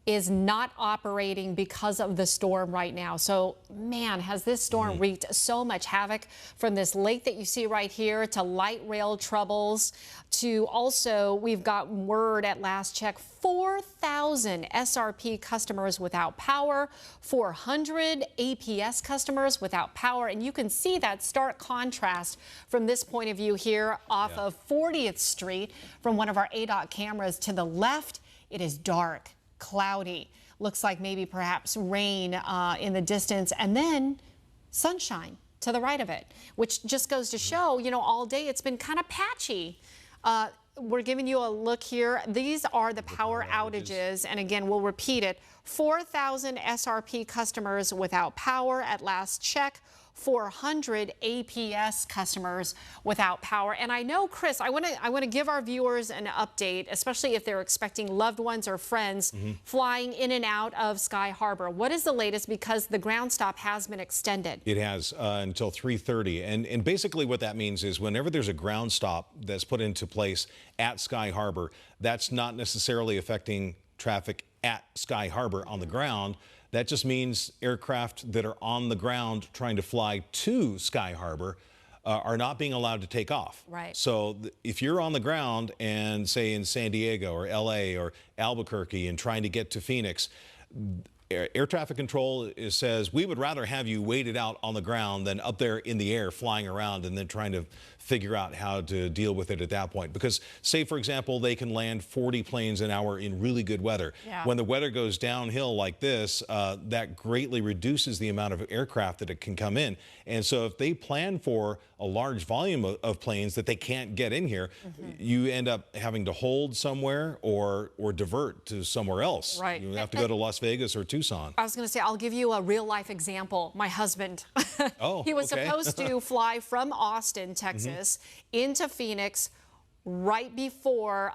is not operating because of the storm right now. So, man, has this storm wreaked so much havoc, from this lake that you see right here to light rail troubles to also, we've got word at last check, 4,000 SRP customers without power, 400 APS customers without power. And you can see that stark contrast from this point of view here off of 40th Street from one of our ADOT cameras. To the left, it is dark, cloudy, looks like maybe perhaps rain in the distance, and then sunshine to the right of it, which just goes to show, you know, all day it's been kind of patchy. We're giving you a look here. These are the power outages. And again, we'll repeat it. 4,000 SRP customers without power at last check. 400 APS customers without power. And I know, Chris, I want to give our viewers an update, especially if they're expecting loved ones or friends flying in and out of Sky Harbor. What is the latest? Because the ground stop has been extended. It has until 3:30. And basically what that means is whenever there's a ground stop that's put into place at Sky Harbor, that's not necessarily affecting traffic at Sky Harbor on the ground. That just means aircraft that are on the ground trying to fly to Sky Harbor are not being allowed to take off. Right. So if you're on the ground and say in San Diego or LA or Albuquerque and trying to get to Phoenix, air traffic control says we would rather have you waited out on the ground than up there in the air flying around and then trying to figure out how to deal with it at that point. Because say, for example, they can land 40 planes an hour in really good weather. Yeah. When the weather goes downhill like this, that greatly reduces the amount of aircraft that it can come in. And so if they plan for a large volume of planes that they can't get in here, you end up having to hold somewhere or divert to somewhere else. Right. You have to go to Las Vegas or Tucson. I was going to say, I'll give you a real life example. My husband, Oh, he was okay. supposed to fly from Austin, Texas, into Phoenix right before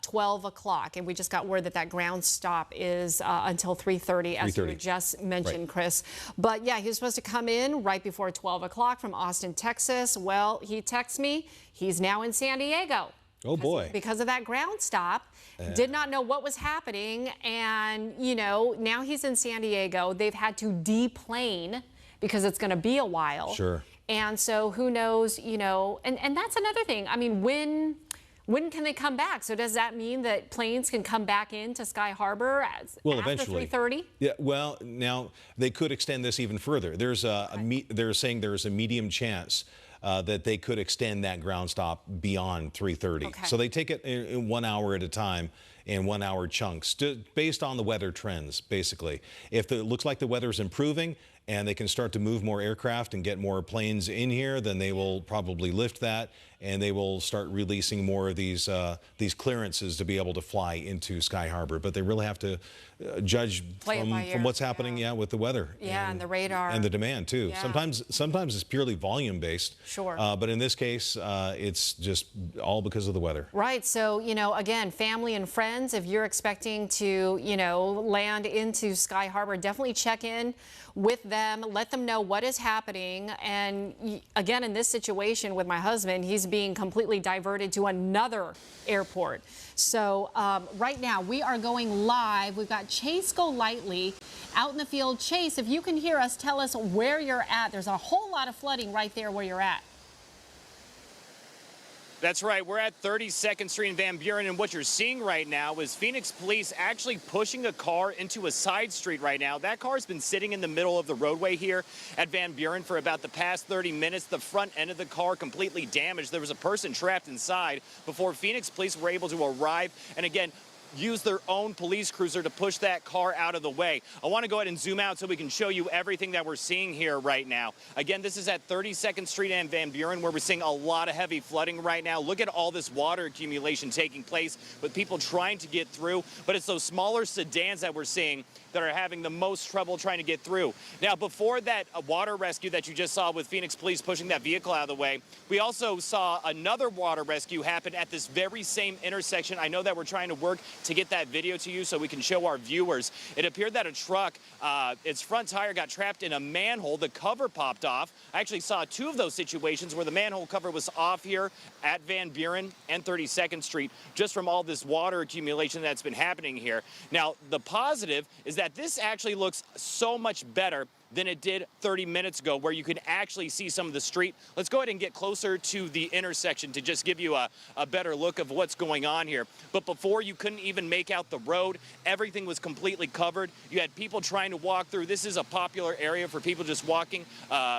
12 o'clock. And we just got word that that ground stop is until 3:30, as you 3:30. just mentioned, Right. Chris. But yeah, he was supposed to come in right before 12 o'clock from Austin, Texas. Well, he texts me. He's now in San Diego. Oh, boy. Because of that ground stop, did not know what was happening. And, you know, now he's in San Diego. They've had to deplane because it's going to be a while. Sure. And so who knows, you know, and that's another thing. I mean, when can they come back? So does that mean that planes can come back into Sky Harbor Well, after eventually. 3:30? Yeah, well, now they could extend this even further. There's they're saying there's a medium chance that they could extend that ground stop beyond 3:30. Okay. So they take it in 1 hour at a time in 1 hour chunks based on the weather trends, basically. If it looks like the weather's improving and they can start to move more aircraft and get more planes in here, then they will probably lift that and they will start releasing more of these clearances to be able to fly into Sky Harbor. But they really have to judge Play it by ear, from what's happening, with the weather. Yeah, and the radar. And the demand, too. Yeah. Sometimes it's purely volume-based. Sure. But in this case, it's just all because of the weather. Right. So, you know, again, family and friends, if you're expecting to, you know, land into Sky Harbor, definitely check in with them, let them know what is happening. And again, in this situation with my husband, he's being completely diverted to another airport. So right now we are going live. We've got Chase Golightly out in the field. Chase, if you can hear us, tell us where you're at. There's a whole lot of flooding right there where you're at. That's right. We're at 32nd Street in Van Buren, and what you're seeing right now is Phoenix police actually pushing a car into a side street right now. That car's been sitting in the middle of the roadway here at Van Buren for about the past 30 minutes. The front end of the car completely damaged. There was a person trapped inside before Phoenix police were able to arrive. And again, use their own police cruiser to push that car out of the way. I want to go ahead and zoom out so we can show you everything that we're seeing here right now. Again, this is at 32nd Street and Van Buren, where we're seeing a lot of heavy flooding right now. Look at all this water accumulation taking place with people trying to get through, but it's those smaller sedans that we're seeing that are having the most trouble trying to get through. Now, before that water rescue that you just saw with Phoenix police pushing that vehicle out of the way, we also saw another water rescue happen at this very same intersection. I know that we're trying to work to get that video to you so we can show our viewers. It appeared that a truck, its front tire got trapped in a manhole. The cover popped off. I actually saw two of those situations where the manhole cover was off here at Van Buren and 32nd Street, just from all this water accumulation that's been happening here. Now, the positive is that this actually looks so much better than it did 30 minutes ago, where you can actually see some of the street. Let's go ahead and get closer to the intersection to just give you a better look of what's going on here. But before, you couldn't even make out the road. Everything was completely covered. You had people trying to walk through. This is a popular area for people just walking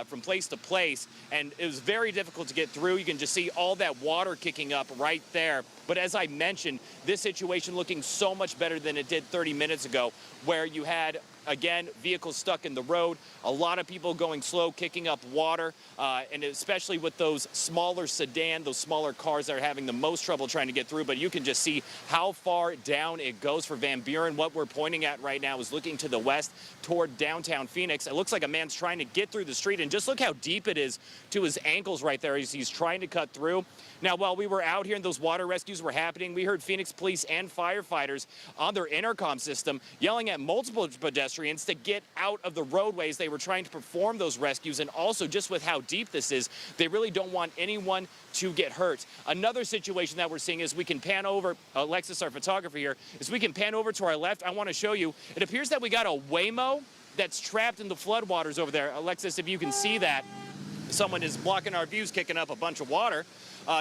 from place to place, and it was very difficult to get through. You can just see all that water kicking up right there. But as I mentioned, this situation looking so much better than it did 30 minutes ago, where you had Again, vehicles stuck in the road, a lot of people going slow, kicking up water, and especially with those smaller sedan, those smaller cars that are having the most trouble trying to get through. But you can just see how far down it goes for Van Buren. What we're pointing at right now is looking to the west toward downtown Phoenix. It looks like a man's trying to get through the street, and just look how deep it is to his ankles right there as he's trying to cut through. Now, while we were out here and those water rescues were happening, we heard Phoenix police and firefighters on their intercom system yelling at multiple pedestrians to get out of the roadways. They were trying to perform those rescues, and also just with how deep this is, they really don't want anyone to get hurt. Another situation that we're seeing is we can pan over, Alexis, our photographer here, is we can pan over to our left. I want to show you, it appears that we got a Waymo that's trapped in the floodwaters over there. Alexis, if you can see that, someone is blocking our views, kicking up a bunch of water.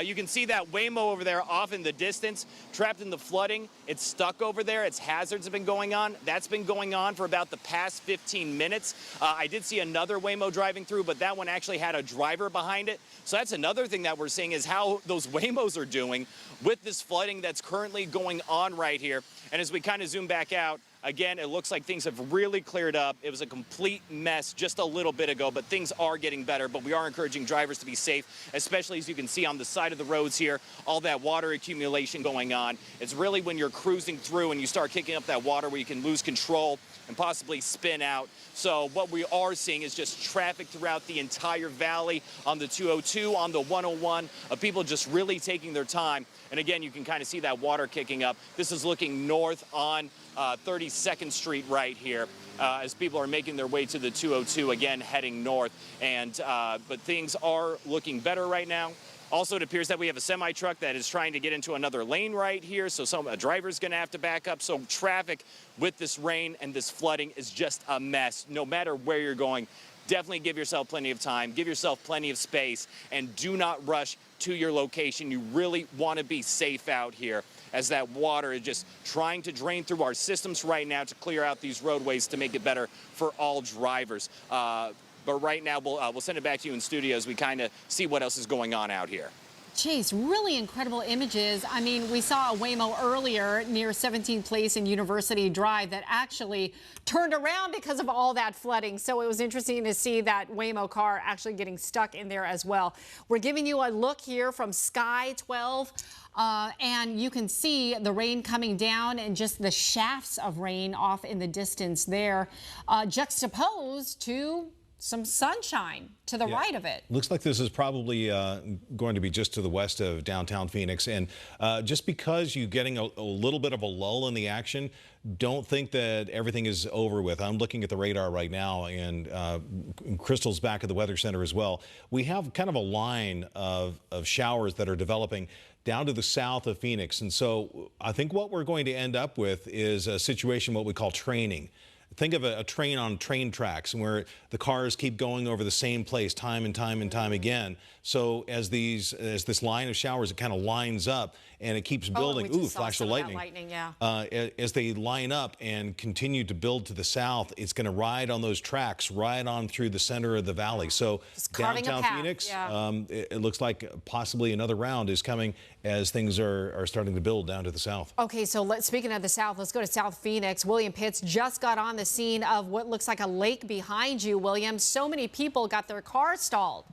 You can see that Waymo over there off in the distance, trapped in the flooding. It's stuck over there. Its hazards have been going on. That's been going on for about the past 15 minutes. I did see another Waymo driving through, but that one actually had a driver behind it. So that's another thing that we're seeing is how those Waymos are doing with this flooding that's currently going on right here. And as we kind of zoom back out, again, it looks like things have really cleared up. It was a complete mess just a little bit ago, but things are getting better. But we are encouraging drivers to be safe, especially as you can see on the side of the roads here, all that water accumulation going on. It's really when you're cruising through and you start kicking up that water where you can lose control and possibly spin out. So what we are seeing is just traffic throughout the entire valley on the 202, on the 101, of people just really taking their time. And again, you can kind of see that water kicking up. This is looking north on 32nd Street right here as people are making their way to the 202, again, heading north. And but things are looking better right now. Also, it appears that we have a semi-truck that is trying to get into another lane right here, so a driver's going to have to back up. So traffic with this rain and this flooding is just a mess. No matter where you're going, definitely give yourself plenty of time, give yourself plenty of space, and do not rush to your location. You really want to be safe out here, as that water is just trying to drain through our systems right now to clear out these roadways to make it better for all drivers. But right now, we'll send it back to you in studio as we kind of see what else is going on out here. Chase, really incredible images. I mean, we saw a Waymo earlier near 17th Place and University Drive that actually turned around because of all that flooding. So it was interesting to see that Waymo car actually getting stuck in there as well. We're giving you a look here from Sky 12. And you can see the rain coming down and just the shafts of rain off in the distance there, juxtaposed to some sunshine to the right of it. Looks like this is probably going to be just to the west of downtown Phoenix. And just because you're getting a little bit of a lull in the action, don't think that everything is over with. I'm looking at the radar right now, and Crystal's back at the Weather Center as well. We have kind of a line of showers that are developing down to the south of Phoenix. And so I think what we're going to end up with is a situation, what we call training. Think of a train on train tracks where the cars keep going over the same place time and time and time again. So as this line of showers, it kind of lines up and it keeps building. Ooh, flash of lightning. Yeah. As they line up and continue to build to the south, it's going to ride on those tracks right on through the center of the valley. So downtown Phoenix, it looks like possibly another round is coming as things are starting to build down to the south. Okay, so speaking of the south, let's go to South Phoenix. William Pitts just got on the scene of what looks like a lake behind you, William. So many people got their cars stalled.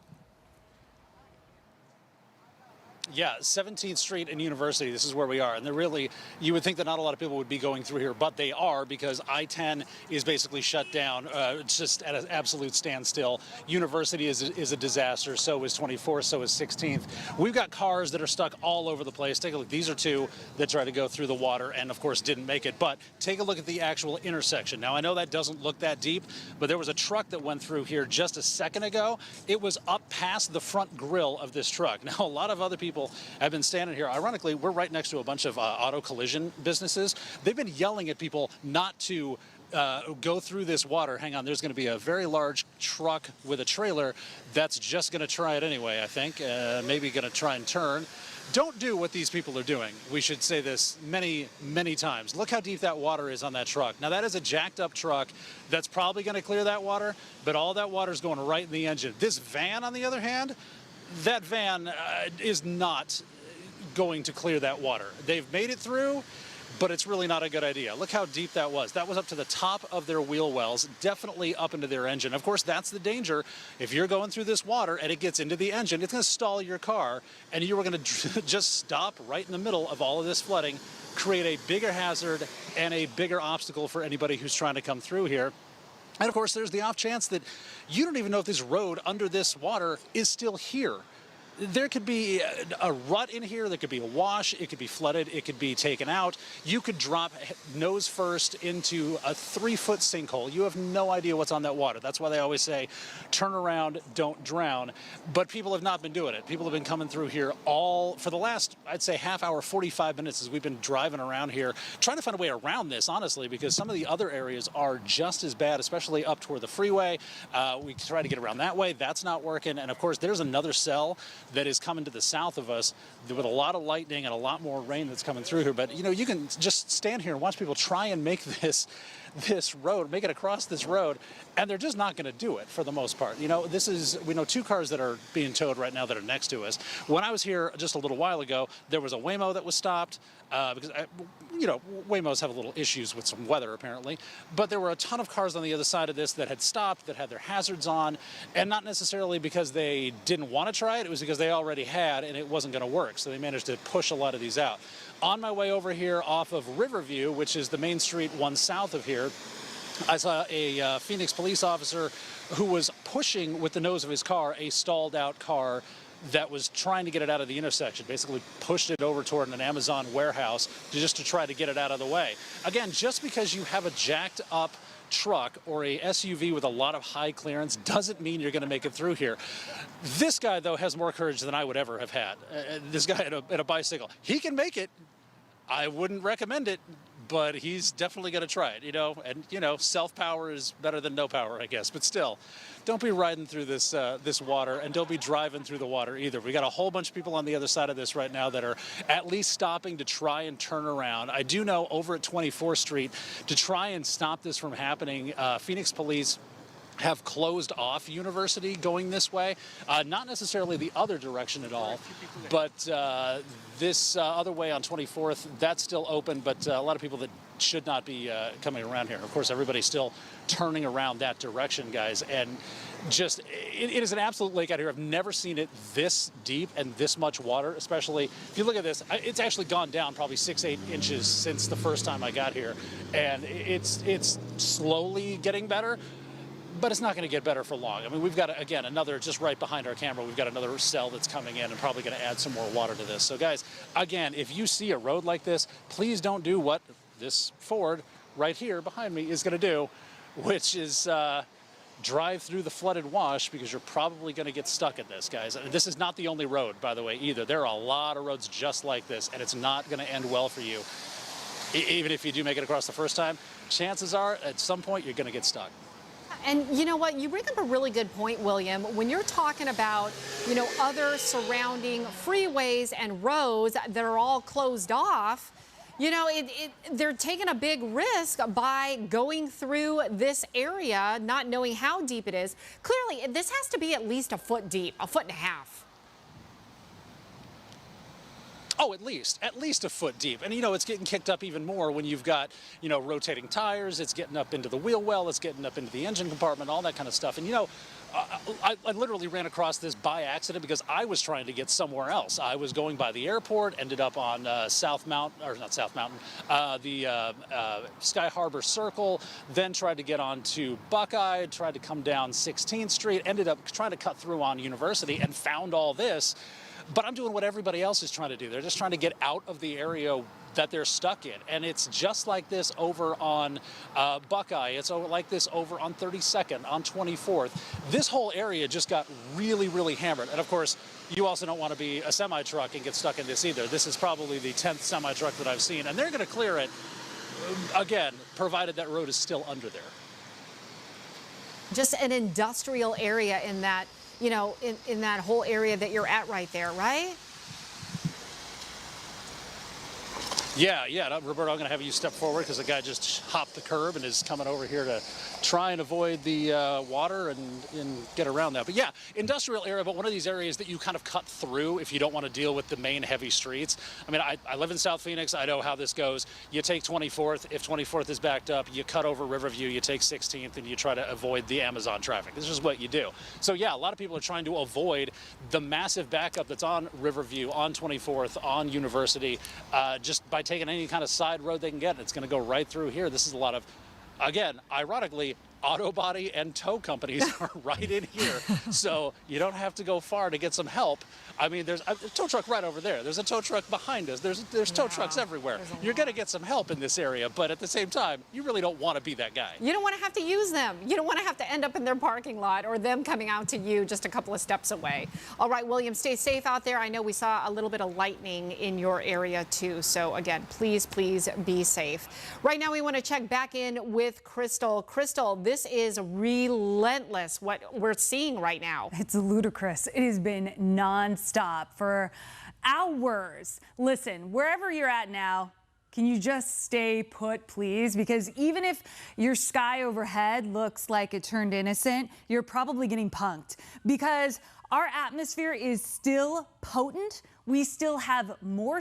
Yeah, 17th Street and University, this is where we are. And they're really, you would think that not a lot of people would be going through here, but they are, because I-10 is basically shut down. It's just at an absolute standstill. University is a disaster. So is 24th, so is 16th. We've got cars that are stuck all over the place. Take a look. These are two that tried to go through the water and, of course, didn't make it. But take a look at the actual intersection. Now, I know that doesn't look that deep, but there was a truck that went through here just a second ago. It was up past the front grill of this truck. Now, a lot of other people have been standing here. Ironically, we're right next to a bunch of auto collision businesses. They've been yelling at people not to go through this water. Hang on, there's going to be a very large truck with a trailer that's just going to try it anyway, I think. Maybe going to try and turn. Don't do what these people are doing. We should say this many, many times. Look how deep that water is on that truck. Now, that is a jacked up truck that's probably going to clear that water, but all that water is going right in the engine. This van, on the other hand, that van is not going to clear that water. They've made it through, but it's really not a good idea. Look how deep that was. That was up to the top of their wheel wells, definitely up into their engine. Of course, that's the danger. If you're going through this water and it gets into the engine, it's going to stall your car, and you are going to just stop right in the middle of all of this flooding, create a bigger hazard and a bigger obstacle for anybody who's trying to come through here. And of course, there's the off chance that you don't even know if this road under this water is still here. There could be a rut in here, there could be a wash, it could be flooded, it could be taken out. You could drop nose first into a 3-foot sinkhole. You have no idea what's on that water. That's why they always say, turn around, don't drown. But people have not been doing it. People have been coming through here for the last, I'd say, half hour, 45 minutes as we've been driving around here, trying to find a way around this, honestly, because some of the other areas are just as bad, especially up toward the freeway. We try to get around that way. That's not working. And of course, there's another cell that is coming to the south of us with a lot of lightning and a lot more rain that's coming through here. But, you know, you can just stand here and watch people try and make this road, make it across this road, and they're just not going to do it for the most part. You know, we know 2 cars that are being towed right now that are next to us. When I was here just a little while ago, there was a Waymo that was stopped because, you know, Waymos have a little issues with some weather apparently, but there were a ton of cars on the other side of this that had stopped, that had their hazards on, and not necessarily because they didn't want to try it, it was because they already had and it wasn't going to work, so they managed to push a lot of these out. On my way over here off of Riverview, which is the main street one south of here, I saw a Phoenix police officer who was pushing with the nose of his car a stalled out car that was trying to get it out of the intersection, basically pushed it over toward an Amazon warehouse just to try to get it out of the way. Again, just because you have a jacked up truck or a SUV with a lot of high clearance doesn't mean you're going to make it through here. This guy, though, has more courage than I would ever have had. This guy at a bicycle, he can make it. I wouldn't recommend it, but he's definitely going to try it, you know. And, you know, self-power is better than no power, I guess. But still, don't be riding through this water, and don't be driving through the water either. We got a whole bunch of people on the other side of this right now that are at least stopping to try and turn around. I do know over at 24th Street, to try and stop this from happening, Phoenix police have closed off University going this way, not necessarily the other direction at all, but this other way on 24th, that's still open, but a lot of people that should not be coming around here. Of course, everybody's still turning around that direction, guys, and just, it is an absolute lake out here. I've never seen it this deep and this much water, especially if you look at this, it's actually gone down probably 6-8 inches since the first time I got here, and it's slowly getting better. But it's not going to get better for long. I mean, we've got, again, another, just right behind our camera, we've got another cell that's coming in and probably going to add some more water to this. So, guys, again, if you see a road like this, please don't do what this Ford right here behind me is going to do, which is drive through the flooded wash, because you're probably going to get stuck in this, guys. And this is not the only road, by the way, either. There are a lot of roads just like this, and it's not going to end well for you. Even if you do make it across the first time, chances are at some point you're going to get stuck. And you know what? You bring up a really good point, William. When you're talking about, you know, other surrounding freeways and roads that are all closed off, you know, they're taking a big risk by going through this area, not knowing how deep it is. Clearly, this has to be at least a foot deep, 1.5 feet. Oh, at least a foot deep. And, you know, it's getting kicked up even more when you've got, you know, rotating tires. It's getting up into the wheel well. It's getting up into the engine compartment, all that kind of stuff. And, you know, I literally ran across this by accident because I was trying to get somewhere else. I was going by the airport, ended up on the Sky Harbor Circle, then tried to get onto Buckeye, tried to come down 16th Street, ended up trying to cut through on University and found all this. But I'm doing what everybody else is trying to do. They're just trying to get out of the area that they're stuck in. And it's just like this over on Buckeye. It's like this over on 32nd, on 24th. This whole area just got really, really hammered. And of course, you also don't want to be a semi-truck and get stuck in this either. This is probably the 10th semi-truck that I've seen. And they're going to clear it, again, provided that road is still under there. Just an industrial area in that, you know, in that whole area that you're at right there, right? Yeah, no, Roberto, I'm going to have you step forward because the guy just hopped the curb and is coming over here to try and avoid the water and get around that. But yeah, industrial area, but one of these areas that you kind of cut through if you don't want to deal with the main heavy streets. I mean, I live in South Phoenix. I know how this goes. You take 24th. If 24th is backed up, you cut over Riverview, you take 16th, and you try to avoid the Amazon traffic. This is what you do. So yeah, a lot of people are trying to avoid the massive backup that's on Riverview, on 24th, on University, just by taking any kind of side road they can get. It's going to go right through here. This is a lot of, again, ironically, auto body and tow companies are right in here. So you don't have to go far to get some help. I mean, there's a tow truck right over there. There's a tow truck behind us. There's tow trucks everywhere. You're going to get some help in this area, but at the same time, you really don't want to be that guy. You don't want to have to use them. You don't want to have to end up in their parking lot or them coming out to you just a couple of steps away. All right, William, stay safe out there. I know we saw a little bit of lightning in your area too. So again, please be safe. Right now, we want to check back in with Crystal. Crystal, this is relentless what we're seeing right now. It's ludicrous. It has been nonstop for hours. Listen, wherever you're at now, can you just stay put, please? Because even if your sky overhead looks like it turned innocent, you're probably getting punked because our atmosphere is still potent. We still have more